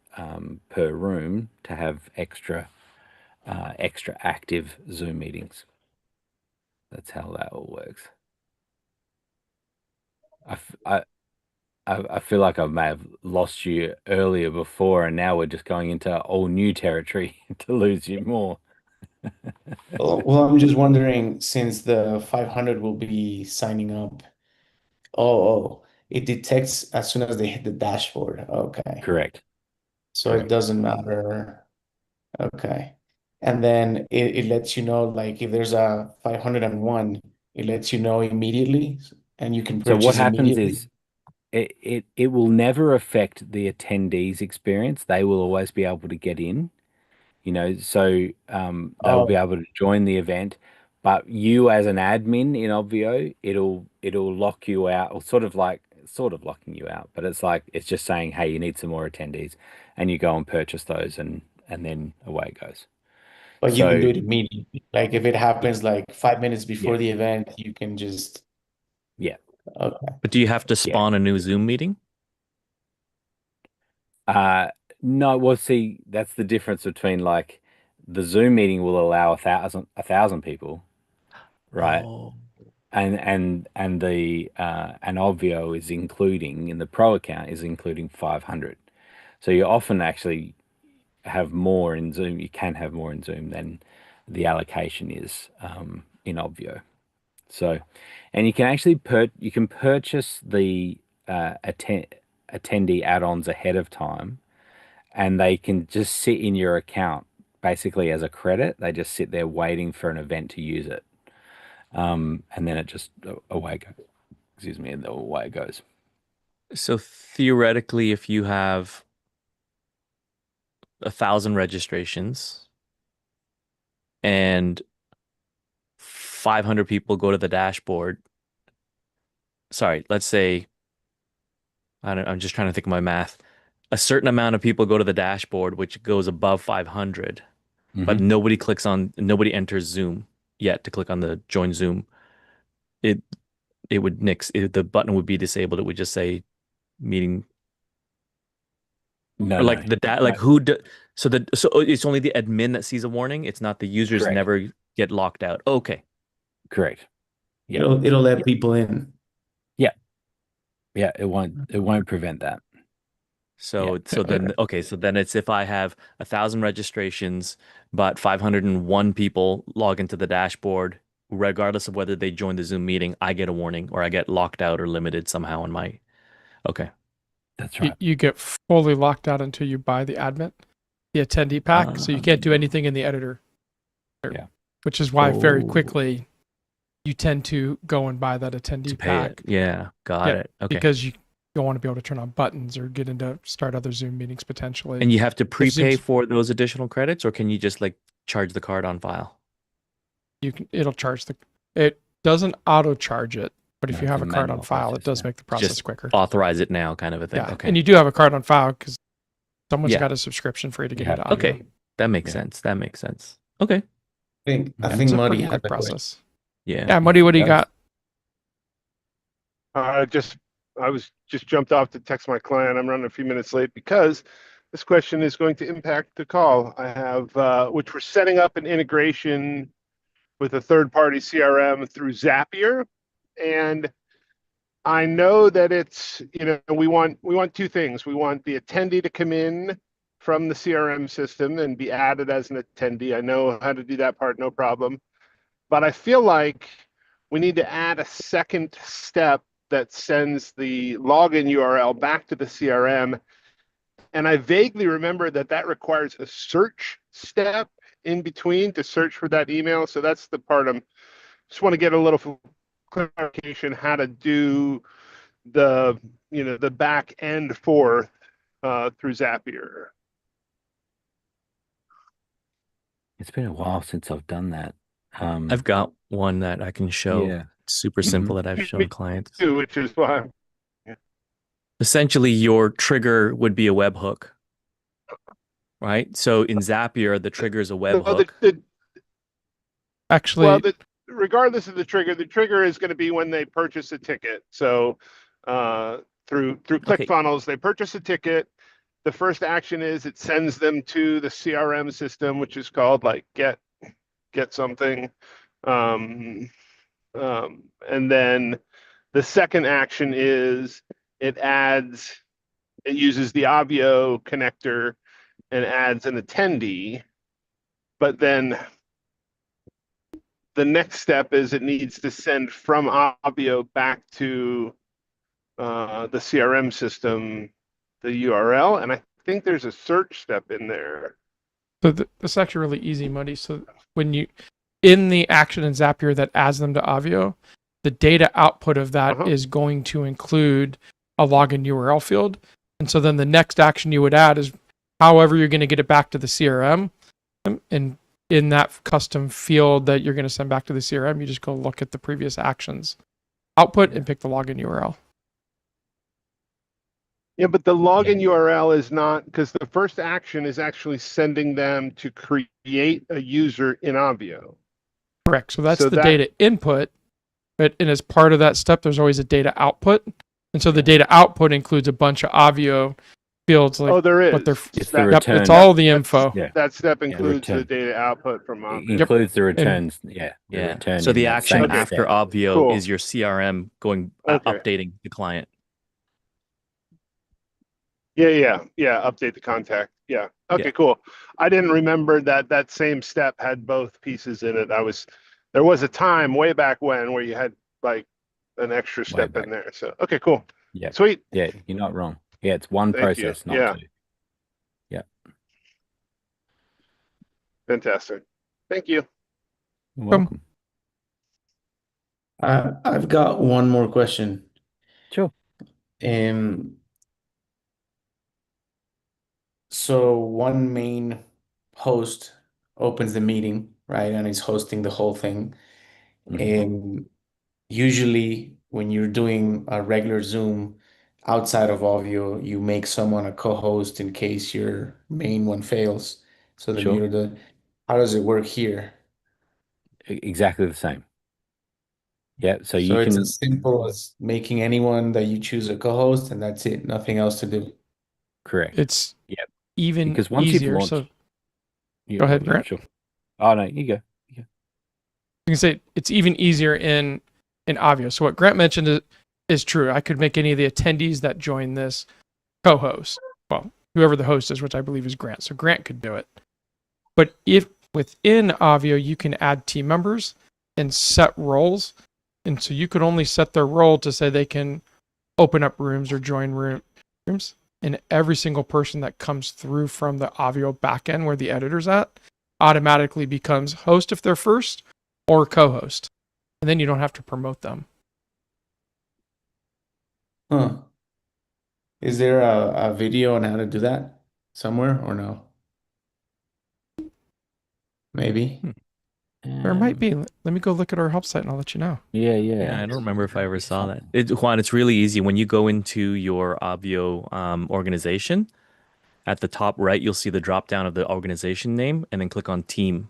per room to have extra active Zoom meetings. That's how that all works. I, f- I feel like I may have lost you earlier before, and now we're just going into all new territory to lose you more. Well, I'm just wondering, since the 500 will be signing up. It detects as soon as they hit the dashboard. Okay. Correct. So it Correct. doesn't matter. Okay. And then it lets you know, like, if there's a 501, it lets you know immediately and you can So what purchase happens immediately. is it will never affect the attendees' experience. They will always be able to get in, so they'll be Oh, able to join the event. But you as an admin in Obvio, it'll lock you out, or sort of locking you out. But it's just saying, hey, you need some more attendees, and you go and purchase those, and then away it goes. but you can So do it immediately. Like if it yeah, happens like 5 minutes yeah, before the event, you can just, yeah, okay. but do you have to yeah. spawn a new Zoom meeting? Uh, no, well, see, that's the difference between like the Zoom meeting will allow a thousand people, right? Oh, And the and Obvio is including in the pro account is including 500. So you often actually have more in Zoom. You can have more in Zoom than the allocation is in Obvio. So, and you can actually you can purchase the attendee add-ons ahead of time, and they can just sit in your account basically as a credit. They just sit there waiting for an event to use it, and then it just away goes. Excuse me, and away it goes. so theoretically, if you have 1,000 registrations and 500 people go to the dashboard, sorry, let's say I'm just trying to think of my math. A certain amount of people go to the dashboard, which goes above 500, but Hmm. nobody enters Zoom yet to click on the join Zoom. It it would the button would be disabled. It would just say meeting No, or no, like no. so it's only the admin that sees a warning. It's not the users Correct, never get locked out. Okay. correct. Yeah, It'll let yeah, people in. yeah, yeah. It won't prevent that. Yeah, So then it's if I have 1,000 registrations, but 501 people log into the dashboard, regardless of whether they join the Zoom meeting, I get a warning or I get locked out or limited somehow on my. Okay. that's You, right. you get fully locked out until you buy the attendee pack, so you can't do Um, anything in the editor, Yeah, which is why very oh, quickly you tend to go and buy that to attendee pay it. pack. Yeah, got Yeah, it. Okay. because you don't want to be able to turn on buttons or get into start other Zoom meetings potentially. And you have to If prepay Zoom's for those additional credits, or can you just like charge the card on file? it'll charge it doesn't auto charge it. But if No, you it's have a a card on manual file, it process does now. make the process Just quicker. authorize it now, kind of a thing. Yeah, Okay. and you do have a card on file because someone's Yeah. got a subscription for you to get You into have to. audio. Okay. That makes Yeah. sense. That makes sense. Okay. I think Yeah, Muddy it's a pretty had quick a question. process. Yeah. Yeah, Muddy, what do you Does. got? I was just jumped off to text my client. I'm running a few minutes late because this question is going to impact the call I have, which we're setting up an integration with a third-party CRM through Zapier, and I know that it's, we want two things. We want the attendee to come in from the CRM system and be added as an attendee. I know how to do that part, no problem. But I feel like we need to add a second step that sends the login URL back to the CRM. And I vaguely remember that requires a search step in between to search for that email. So that's the part just want to get a little clarification how to do the back end forth through Zapier. It's been a while since I've done that. I've got one that I can show. Yeah. Super simple that I've shown Me clients. too, which is why. Essentially, your trigger would be a webhook, right? So in Zapier, the trigger is a webhook. Actually, Regardless of the trigger is going to be when they purchase a ticket. So through ClickFunnels, they purchase a ticket. The first action is it sends them to the CRM system, which is called like get something. And then the second action is it uses the Obvio connector and adds an attendee. But then the next step is it needs to send from Obvio back to the CRM system the URL. And I think there's a search step in there. so this is actually really easy, Muddy. So when you in the action in Zapier that adds them to Avio, the data output of that is going to include a login URL field. And so then the next action you would add is however you're going to get it back to the CRM. And in that custom field that you're going to send back to the CRM, you just go look at the previous actions output and pick the login URL. Yeah, but the login URL is not, because the first action is actually sending them to create a user in Avio. Correct. So that's the data input, but and as part of that step, there's always a data output. And so the data output includes a bunch of Avio fields. Like, there is. What they're, It's the return. It's all the info. That step includes the return. data output from It Avio. includes the returns. Yeah. Return So in the that action same after step. Obvio Cool. is your CRM going updating the client. Yeah. Update the contact. Yeah. Okay, cool. I didn't remember that same step had both pieces in it. There was a time way back when where you had like an extra step in there. So, okay, cool. Yeah. Sweet. Yeah, you're not wrong. Yeah, it's one Thank you. process, not two. Yeah. Fantastic. Thank you. You're welcome. I've got one more question. Sure. So one main host opens the meeting, right? And is hosting the whole thing. And usually when you're doing a regular Zoom outside of Ovio, you make someone a co-host in case your main one fails. So then Sure. how does it work here? Exactly the same. Yeah, so you it's can as simple as making anyone that you choose a co-host, and that's it. Nothing else to do. correct. It's even Because once easier. you've launched, So go ahead, Grant. Sure. Oh no, you go. You can say it's even easier in Avio. So what Grant mentioned is true. I could make any of the attendees that join this co-host. Well, whoever the host is, which I believe is Grant. So Grant could do it. But if within Avio you can add team members and set roles, and so you could only set their role to say they can open up rooms or join rooms, and every single person that comes through from the Avio backend where the editor's at automatically becomes host if they're first or co-host. And then you don't have to promote them. Huh. Is there a video on how to do that somewhere or no? Maybe. There might Um, be. Let me go look at our help site and I'll let you know. yeah, Yeah, I yeah. don't remember if I ever There's saw that. something. Juan, it's really easy. When you go into your Obvio organization, at the top right, you'll see the drop down of the organization name and then click on team.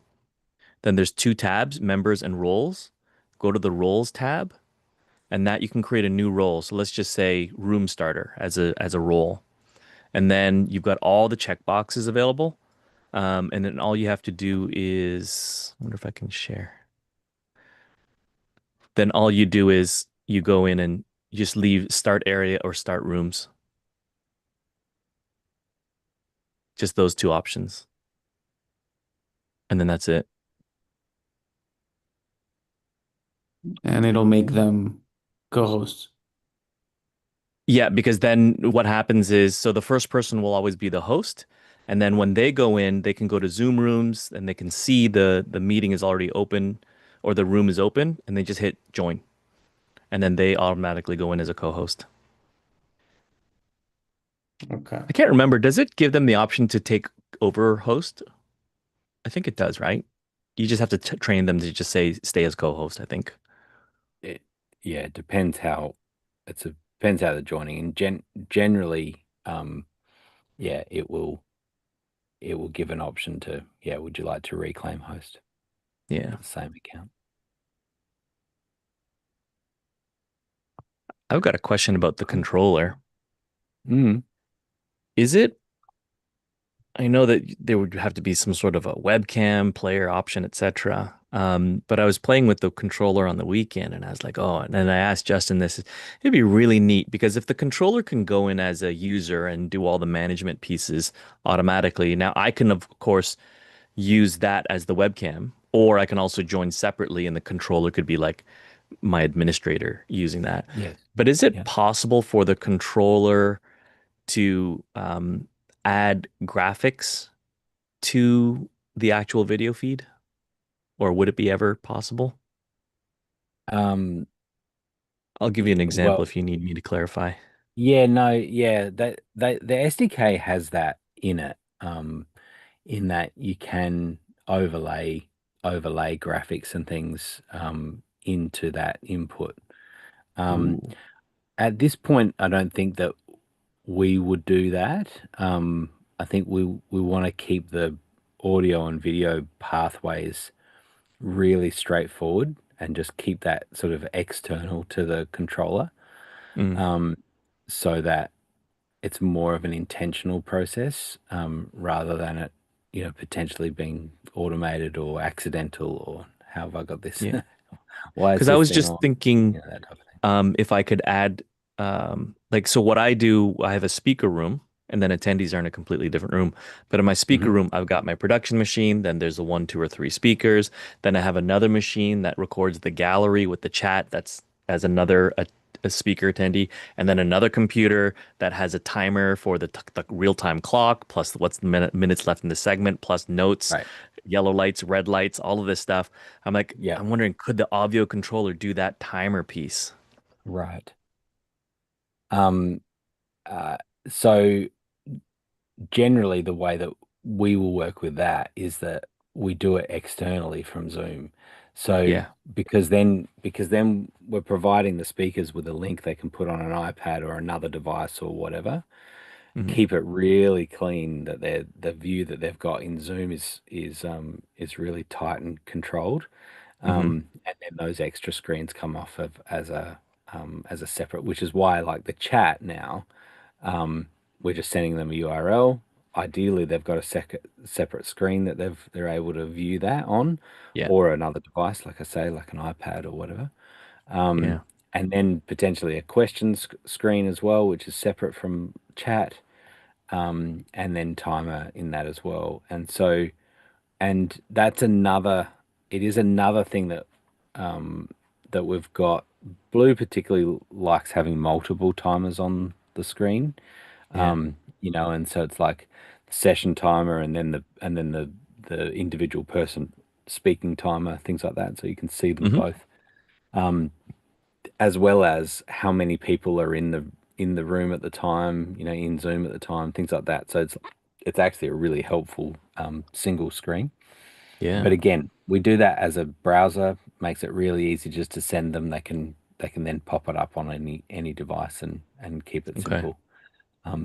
Then there's two tabs, members and roles. Go to the roles tab and that you can create a new role. So let's just say room starter as a role. And then you've got all the check boxes available. And then all you have to do is, I wonder if I can share. Then all you do is you go in and you just leave start area or start rooms. Just those two options. And then that's it. And it'll make them co-hosts. Yeah, because then what happens is so the first person will always be the host. And then when they go in, they can go to Zoom rooms and they can see the meeting is already open or the room is open and they just hit join. And then they automatically go in as a co-host. Okay. I can't remember. Does it give them the option to take over host? I think it does, right? You just have to train them to just say stay as co-host, I think. It, yeah, it depends how depends how they're joining. And generally, yeah, it will give an option to, yeah, would you like to reclaim host Yeah. with the same account? I've got a question about the controller. Mm. Is it I know that there would have to be some sort of a webcam player option, etc. But I was playing with the controller on the weekend and I was like, oh, and then I asked Justin this, it'd be really neat because if the controller can go in as a user and do all the management pieces automatically, now I can, of course, use that as the webcam, or I can also join separately and the controller could be like my administrator using that. Yes. But is it Yeah. possible for the controller to add graphics to the actual video feed? Or would it be ever possible? Um, I'll give you an example well, if you need me to clarify. yeah, no, yeah, the SDK has that in it. In that you can overlay graphics and things into that input. Um, Ooh. at this point, I don't think that we would do that. I think we want to keep the audio and video pathways really straightforward and just keep that sort of external to the controller, Mm, um, so that it's more of an intentional process, rather than it, potentially being automated or accidental or how have I got this? yeah. Why is Because I this was thing just on? thinking That type of thing. if I could add like so what I do, I have a speaker room and then attendees are in a completely different room. But in my speaker Hmm. room, I've got my production machine, then there's a one, two, or three speakers. Then I have another machine that records the gallery with the chat that's as another a speaker attendee, and then another computer that has a timer for the real-time clock, plus what's the minutes left in the segment, plus notes, Right. yellow lights, red lights, all of this stuff. I'm like, Yeah. I'm wondering, could the Avio controller do that timer piece? Right. Um, uh, so generally the way that we will work with that is that we do it externally from Zoom. So Yeah. because then we're providing the speakers with a link they can put on an iPad or another device or whatever. Hmm. Keep it really clean that the view that they've got in Zoom is really tight and controlled. Hmm. And then those extra screens come off of as a separate, which is why like the chat now, um, we're just sending them a URL. Ideally, they've got a separate screen that they're able to view that on, Yeah. or another device, like I say, like an iPad or whatever. Um, Yeah. and then potentially a questions screen as well, which is separate from chat, and then timer in that as well. And that's another, it is another thing that we've got. Blue particularly likes having multiple timers on the screen. Yeah. And so it's like the session timer and then the individual person speaking timer, things like that. So you can see them Hmm. both, um, as well as how many people are in the room at the time, in Zoom at the time, things like that. So it's actually a really helpful single screen. But Yeah. again, we do that as a browser, makes it really easy just to send them. They can then pop it up on any device and keep it Okay. simple.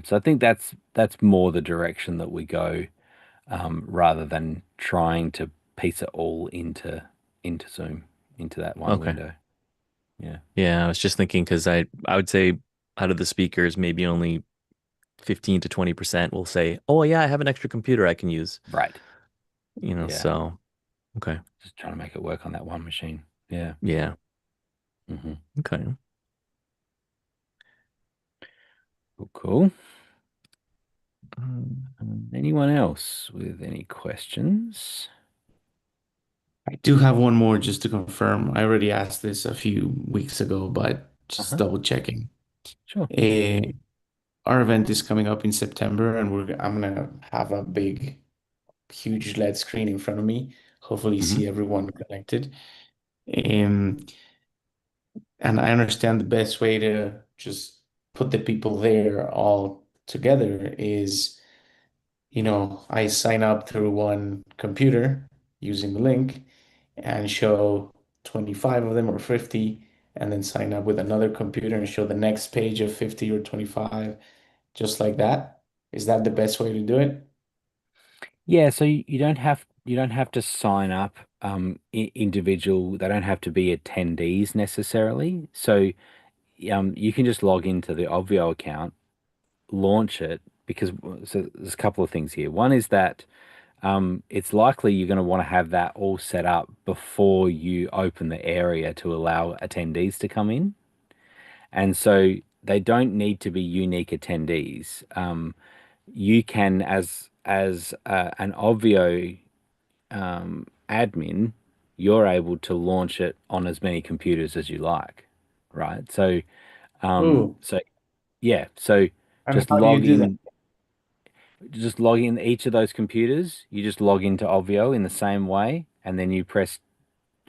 So I think that's more the direction that we go, rather than trying to piece it all into Zoom, into that one Okay. window. Yeah. Yeah, I was just thinking because I would say out of the speakers, maybe only 15 to 20% will say, "Oh yeah, I have an extra computer I can use." Right. Yeah. So okay. Just trying to make it work on that one machine. Yeah. Yeah. Hmm. Okay. Cool, cool. Um, Anyone else with any questions? I do have one more just to confirm. I already asked this a few weeks ago, but just Uh-huh. double checking. Sure. Eh, our event is coming up in September, and I'm gonna have a huge LED screen in front of me. Hopefully, Hmm. see everyone connected. Um, and I understand the best way to just put the people there all together is, I sign up through one computer using the link and show 25 of them or 50, and then sign up with another computer and show the next page of 50 or 25, just like that. Is that the best way to do it? Yeah, so you don't have to sign up individual. They don't have to be attendees necessarily. So you can just log into the Obvio account, launch it, because so there's a couple of things here. One is that it's likely you're going to want to have that all set up before you open the area to allow attendees to come in. And so they don't need to be unique attendees. You can, as an Obvio admin, you're able to launch it on as many computers as you like, right? Oh, So yeah, so and just how do you log do that? in, just log in each of those computers. You just log into Obvio in the same way, and then you press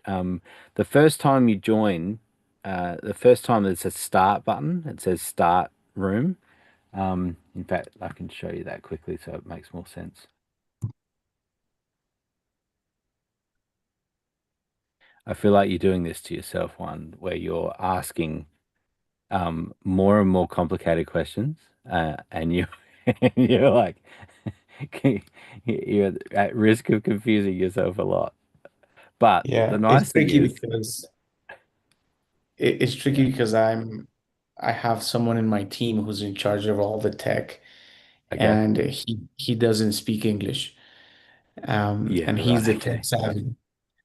um, the first time you join, the first time there's a start button, it says start room. In fact, I can show you that quickly so it makes more sense. I feel like you're doing this to yourself, one where you're asking more and more complicated questions, and you you're like you're at risk of confusing yourself a lot. But the Yeah, it's nice thing tricky is, because it's yeah, tricky because I have someone in my team who's in charge of all the tech, okay, and he doesn't speak English. yeah, And he's right, the tech okay, savvy.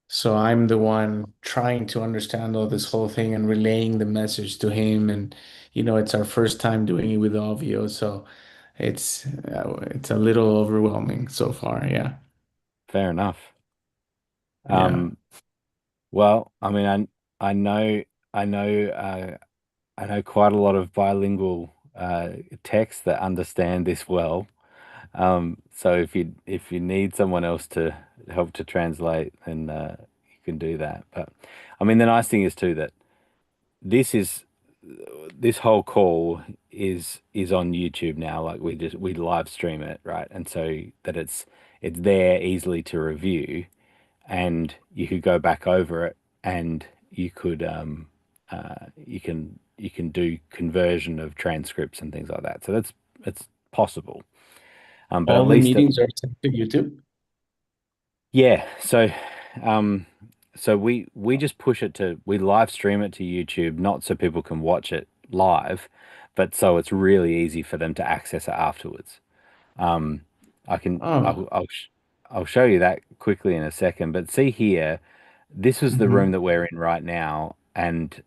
So I'm the one trying to understand all this whole thing and relaying the message to him. And it's our first time doing it with Ovio, so it's a little overwhelming so far. Yeah, fair enough. yeah. Um, well, I mean, I know, I know, I know quite a lot of bilingual texts that understand this well. So if you need someone else to help to translate, then you can do that. But I mean, the nice thing is too that this is this whole call is on YouTube now. Like we live stream it, right? And so that it's there easily to review, and you could go back over it, and you can do conversion of transcripts and things like that. So that's it's possible. But at All the least meetings are sent to YouTube. yeah, um, so we just push it to we live stream it to YouTube, not so people can watch it live, but so it's really easy for them to access it afterwards. Um, I can Oh, I'll show you that quickly in a second, but see here, this is the room hmm that we're in right now, and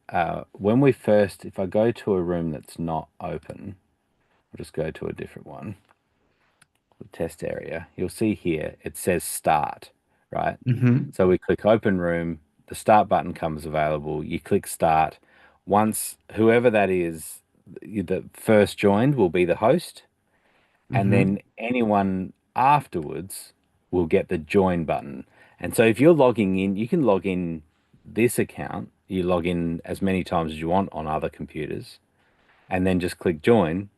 when we first, if I go to a room that's not open, I'll just go to a different one, the test area, you'll see here it says start, right? hmm So we click open room, the start button comes available, you click start. Once whoever that is, the first joined will be the host, and hmm then anyone afterwards will get the join button. And so if you're logging in, you can log in this account, you log in as many times as you want on other computers, and then just click join,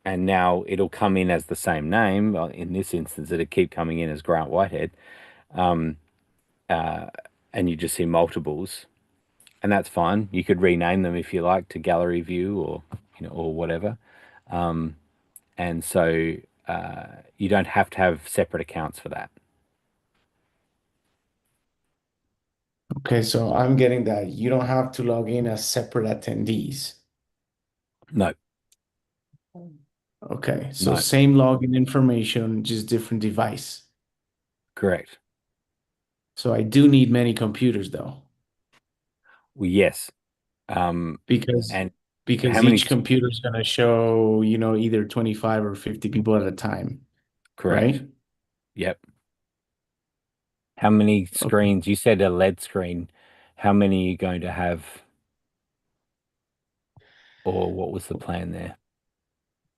and now it'll come in as the same name. In this instance, it'll keep coming in as Grant Whitehead. uh, and you just see multiples, and that's fine. You could rename them if you like to gallery view or or whatever. Um, and so you don't have to have separate accounts for that. Okay, so I'm getting that you don't have to log in as separate attendees. No, Okay, so no, same login information, just different device. correct. So I do need many computers though, Well, yes. Um, because and because how many? each computer is going to show, either 25 or 50 people at a time, Correct. right? Yep. How many Okay. screens? You said a LED screen. How many are you going to have, or what was the plan there?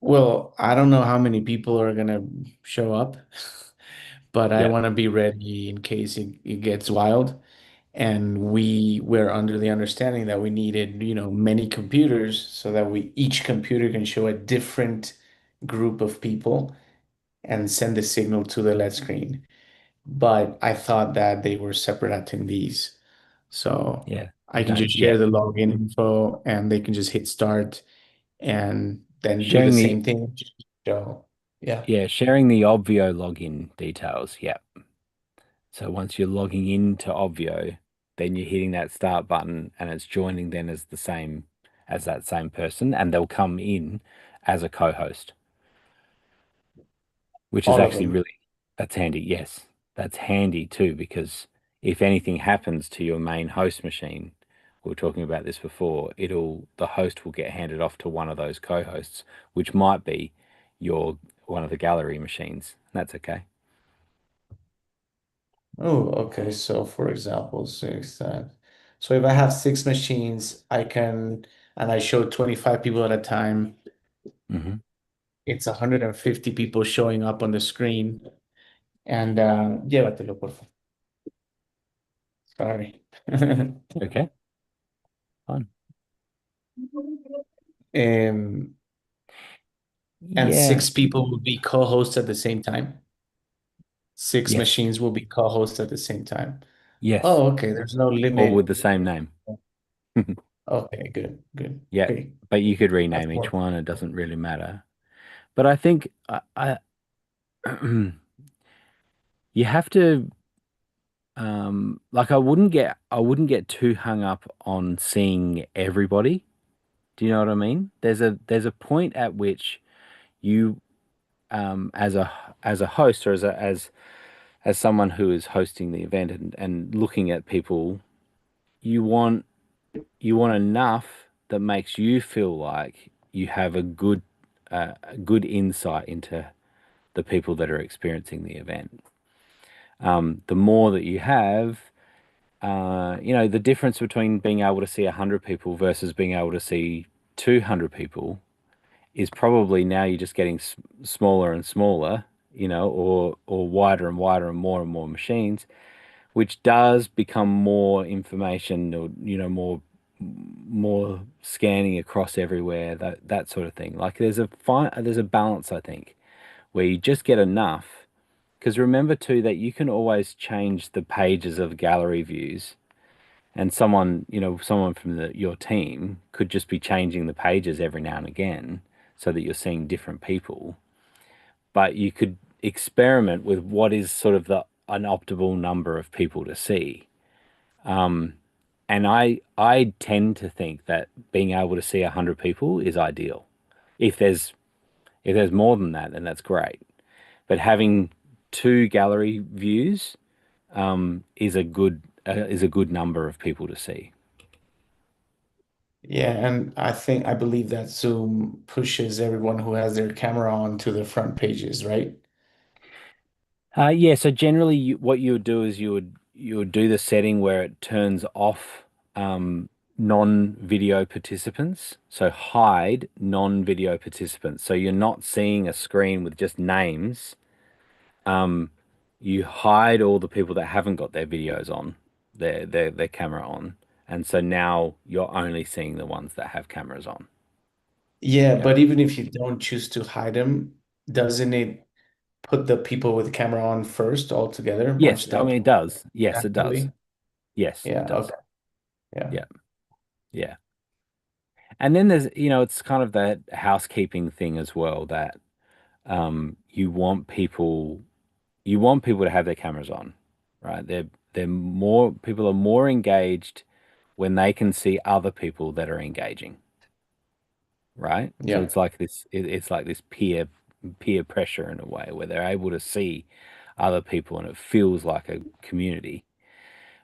Well, I don't know how many people are going to show up, but I Yeah. want to be ready in case it gets wild. And we were under the understanding that we needed, many computers so that each computer can show a different group of people and send the signal to the LED screen. But I thought that they were separate attendees. So Yeah. I can No. just Yeah. share the login info and they can just hit start and then do the Sharing the same thing. Just show. Yeah. Yeah, sharing the Obvio login details. Yeah. So once you're logging into Obvio, then you're hitting that start button and it's joining then as the same as that same person, and they'll come in as a co-host, which is All of actually them. really that's handy. Yes, that's handy too, because if anything happens to your main host machine, we were talking about this before, the host will get handed off to one of those co-hosts, which might be your one of the gallery machines. That's okay. Oh, okay. So for example, so if I have six machines, and I show 25 people at a time, Hmm. it's 150 people showing up on the screen. And llévatelo, por favor. Sorry. Okay, fine. Um, and Yeah. six people will be co-hosts at the same time. Six Yes. machines will be co-hosts at the same time. Yes. Oh, okay. There's no All limit. with the same name. Okay, good, good. Yeah. Okay, But you could that's rename each more. one. It doesn't really matter. But I think you have to like I wouldn't get too hung up on seeing everybody. Do you know what I mean? There's a point at which you as a host or as someone who is hosting the event and looking at people, you want you want enough that makes you feel like you have a good insight into the people that are experiencing the event. The more that you have, the difference between being able to see 100 people versus being able to see 200 people is probably now you're just getting smaller and smaller, or wider and wider and more machines, which does become more information or more scanning across everywhere, that sort of thing. Like there's a balance, I think, where you just get enough, because remember too that you can always change the pages of gallery views, and someone from your team could just be changing the pages every now and again so that you're seeing different people, but you could experiment with what is sort of the an optimal number of people to see. And I tend to think that being able to see 100 people is ideal. If there's more than that, then that's great. But having two gallery views is a good number of people to see. Yeah, and I believe that Zoom pushes everyone who has their camera on to the front pages, right? Yeah, so generally what you would do is you would do the setting where it turns off non-video participants. So hide non-video participants. So you're not seeing a screen with just names. Um, you hide all the people that haven't got their videos on, their camera on. And so now you're only seeing the ones that have cameras on. Yeah, Yep. but even if you don't choose to hide them, doesn't it put the people with the camera on first all together, Yes, bunched I up mean it does. Yes, it does. separately? Yes, Yeah, it does. okay. Yeah. Yeah, yeah. And then there's, it's kind of that housekeeping thing as well that you want people to have their cameras on, right? They're more people are more engaged when they can see other people that are engaging, right? So Yeah. it's like this peer pressure in a way where they're able to see other people and it feels like a community.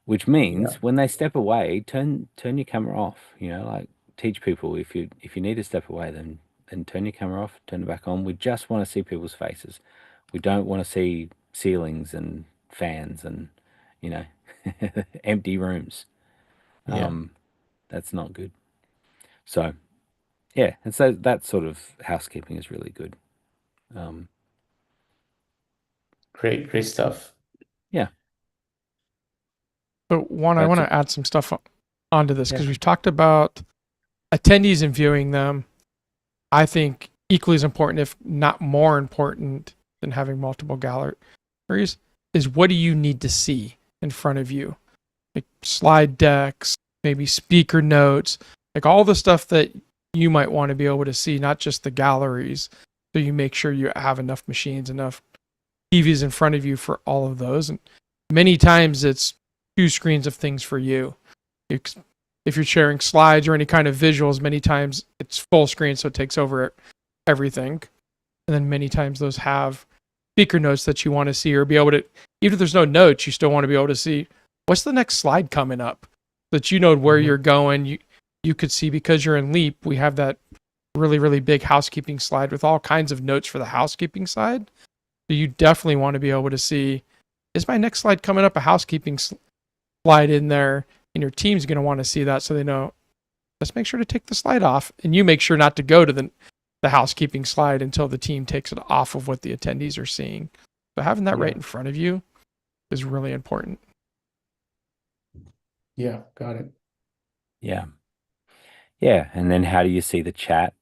Which Yeah. means when they step away, turn your camera off. Like teach people if you need to step away, then turn your camera off, turn it back on. We just want to see people's faces. We don't want to see ceilings and fans and you know empty rooms. Yeah. That's not good. So yeah, and so that sort of housekeeping is really good. Um, Great, great stuff. yeah, But one, I that's want it. to add some stuff onto this because Yeah. we've talked about attendees and viewing them. I think equally as important, if not more important, than having multiple galleries is what do you need to see in front of you? Like slide decks, maybe speaker notes, like all the stuff that you might want to be able to see, not just the galleries. So you make sure you have enough machines, enough TVs in front of you for all of those. And many times it's two screens of things for you. If you're sharing slides or any kind of visuals, many times it's full screen, so it takes over everything. And then many times those have speaker notes that you want to see or be able to, even if there's no notes, you still want to be able to see what's the next slide coming up so that you know where you're going. You could see because you're in Leap, we have that really, really big housekeeping slide with all kinds of notes for the housekeeping side. So you definitely want to be able to see, is my next slide coming up a housekeeping slide in there? And your team's going to want to see that so they know, let's make sure to take the slide off. And you make sure not to go to the housekeeping slide until the team takes it off of what the attendees are seeing. So having that right in front of you is really important. Yeah, got it. Yeah. Yeah, and then how do you see the chat?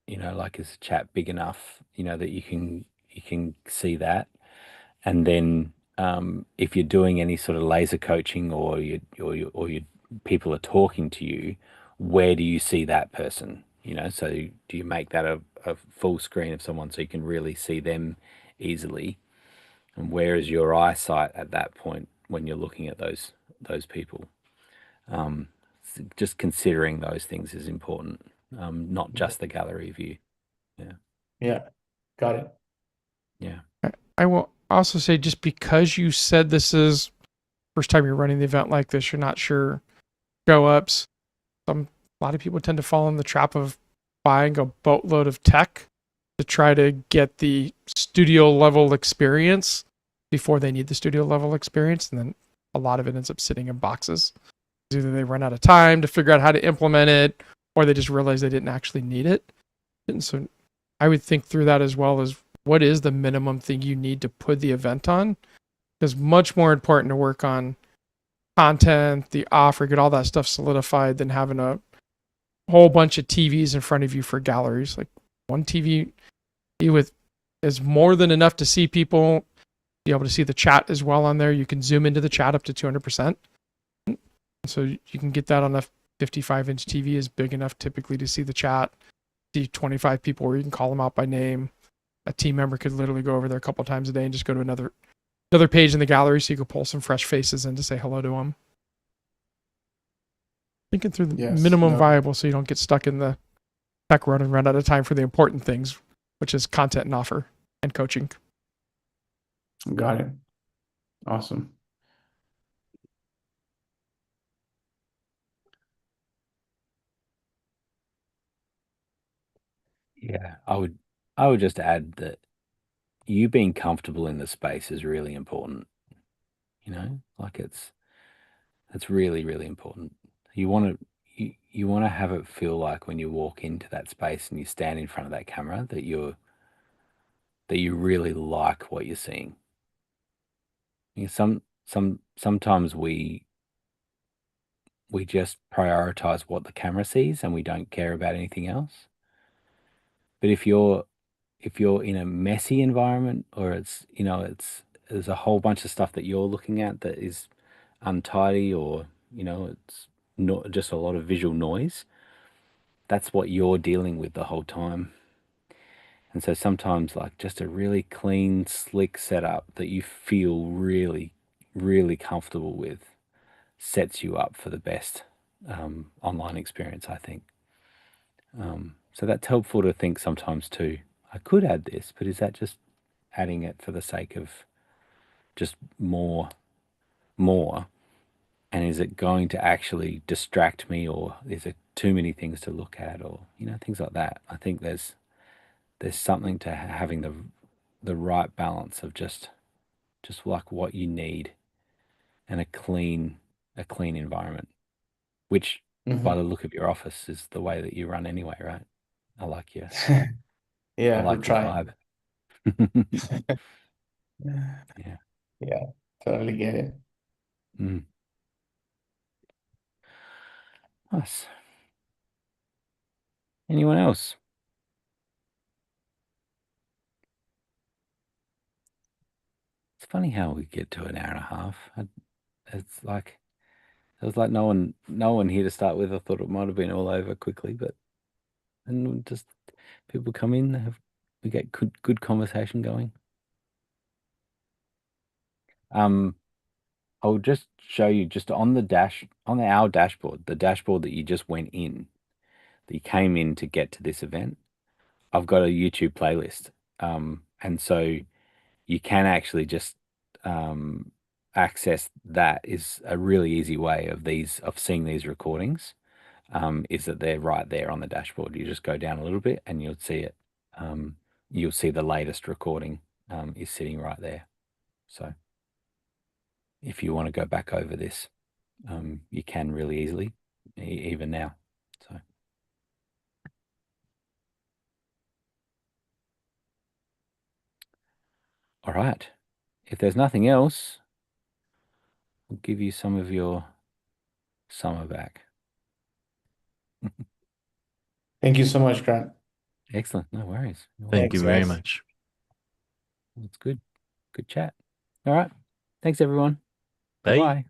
Like is the chat big enough, that you can see that? And then if you're doing any sort of laser coaching or you people are talking to you, where do you see that person? So do you make that a full screen of someone so you can really see them easily? And where is your eyesight at that point when you're looking at those people? Um, just considering those things is important, not just the gallery view. Yeah. Yeah, got it. Yeah. I will also say just because you said this is first time you're running the event like this, you're not sure show ups. A lot of people tend to fall in the trap of buying a boatload of tech to try to get the studio level experience before they need the studio level experience, and then a lot of it ends up sitting in boxes. Either they run out of time to figure out how to implement it, or they just realize they didn't actually need it. And so I would think through that as well as what is the minimum thing you need to put the event on? Because much more important to work on content, the offer, get all that stuff solidified than having a whole bunch of TVs in front of you for galleries. Like one TV with is more than enough to see people, be able to see the chat as well on there. You can zoom into the chat up to 200%. So you can get that on a 55-inch TV is big enough typically to see the chat, see 25 people where you can call them out by name. A team member could literally go over there a couple times a day and just go to another page in the gallery so you could pull some fresh faces in to say hello to them. Thinking through the minimum viable so you don't get stuck in the tech run and run out of time for the important things, which is content and offer and coaching. Got it. Awesome. Yeah. I would just add that you being comfortable in the space is really important. Like it's really, really important. You want to have it feel like when you walk into that space and you stand in front of that camera that you really like what you're seeing. Sometimes we just prioritize what the camera sees and we don't care about anything else. But if you're if you're in a messy environment, or there's a whole bunch of stuff that you're looking at that is untidy, or it's not just a lot of visual noise, that's what you're dealing with the whole time. And so sometimes, like, just a really clean, slick setup that you feel really, really comfortable with sets you up for the best online experience, I think. So that's helpful to think sometimes too. I could add this, but is that just adding it for the sake of just more? And is it going to actually distract me, or is it too many things to look at, or things like that? I think there's something to having the right balance of just like what you need, and a clean environment, which by the look of your office is the way that you run anyway, right? I like your Yeah, we try. vibe. Yeah. Yeah, totally get it. Mm. Nice. Anyone else? It's funny how we get to an hour and a half. It's like it was like no one here to start with. I thought it might have been all over quickly, but and just people come in, we get good conversation going. I'll just show you just on our dashboard, the dashboard that you just went in, that you came in to get to this event. I've got a YouTube playlist, and so you can actually just access that. Is a really easy way of seeing these recordings. Is that they're right there on the dashboard. You just go down a little bit and you'll see it. You'll see the latest recording is sitting right there. So if you want to go back over this, you can really easily, even now. So, all right. If there's nothing else, we'll give you some of your summer back. Thank you so much, Grant. Excellent. No worries. Thank you Thanks, very guys. much. That's good. Good chat. All right. Thanks, everyone. Bye. Bye-bye.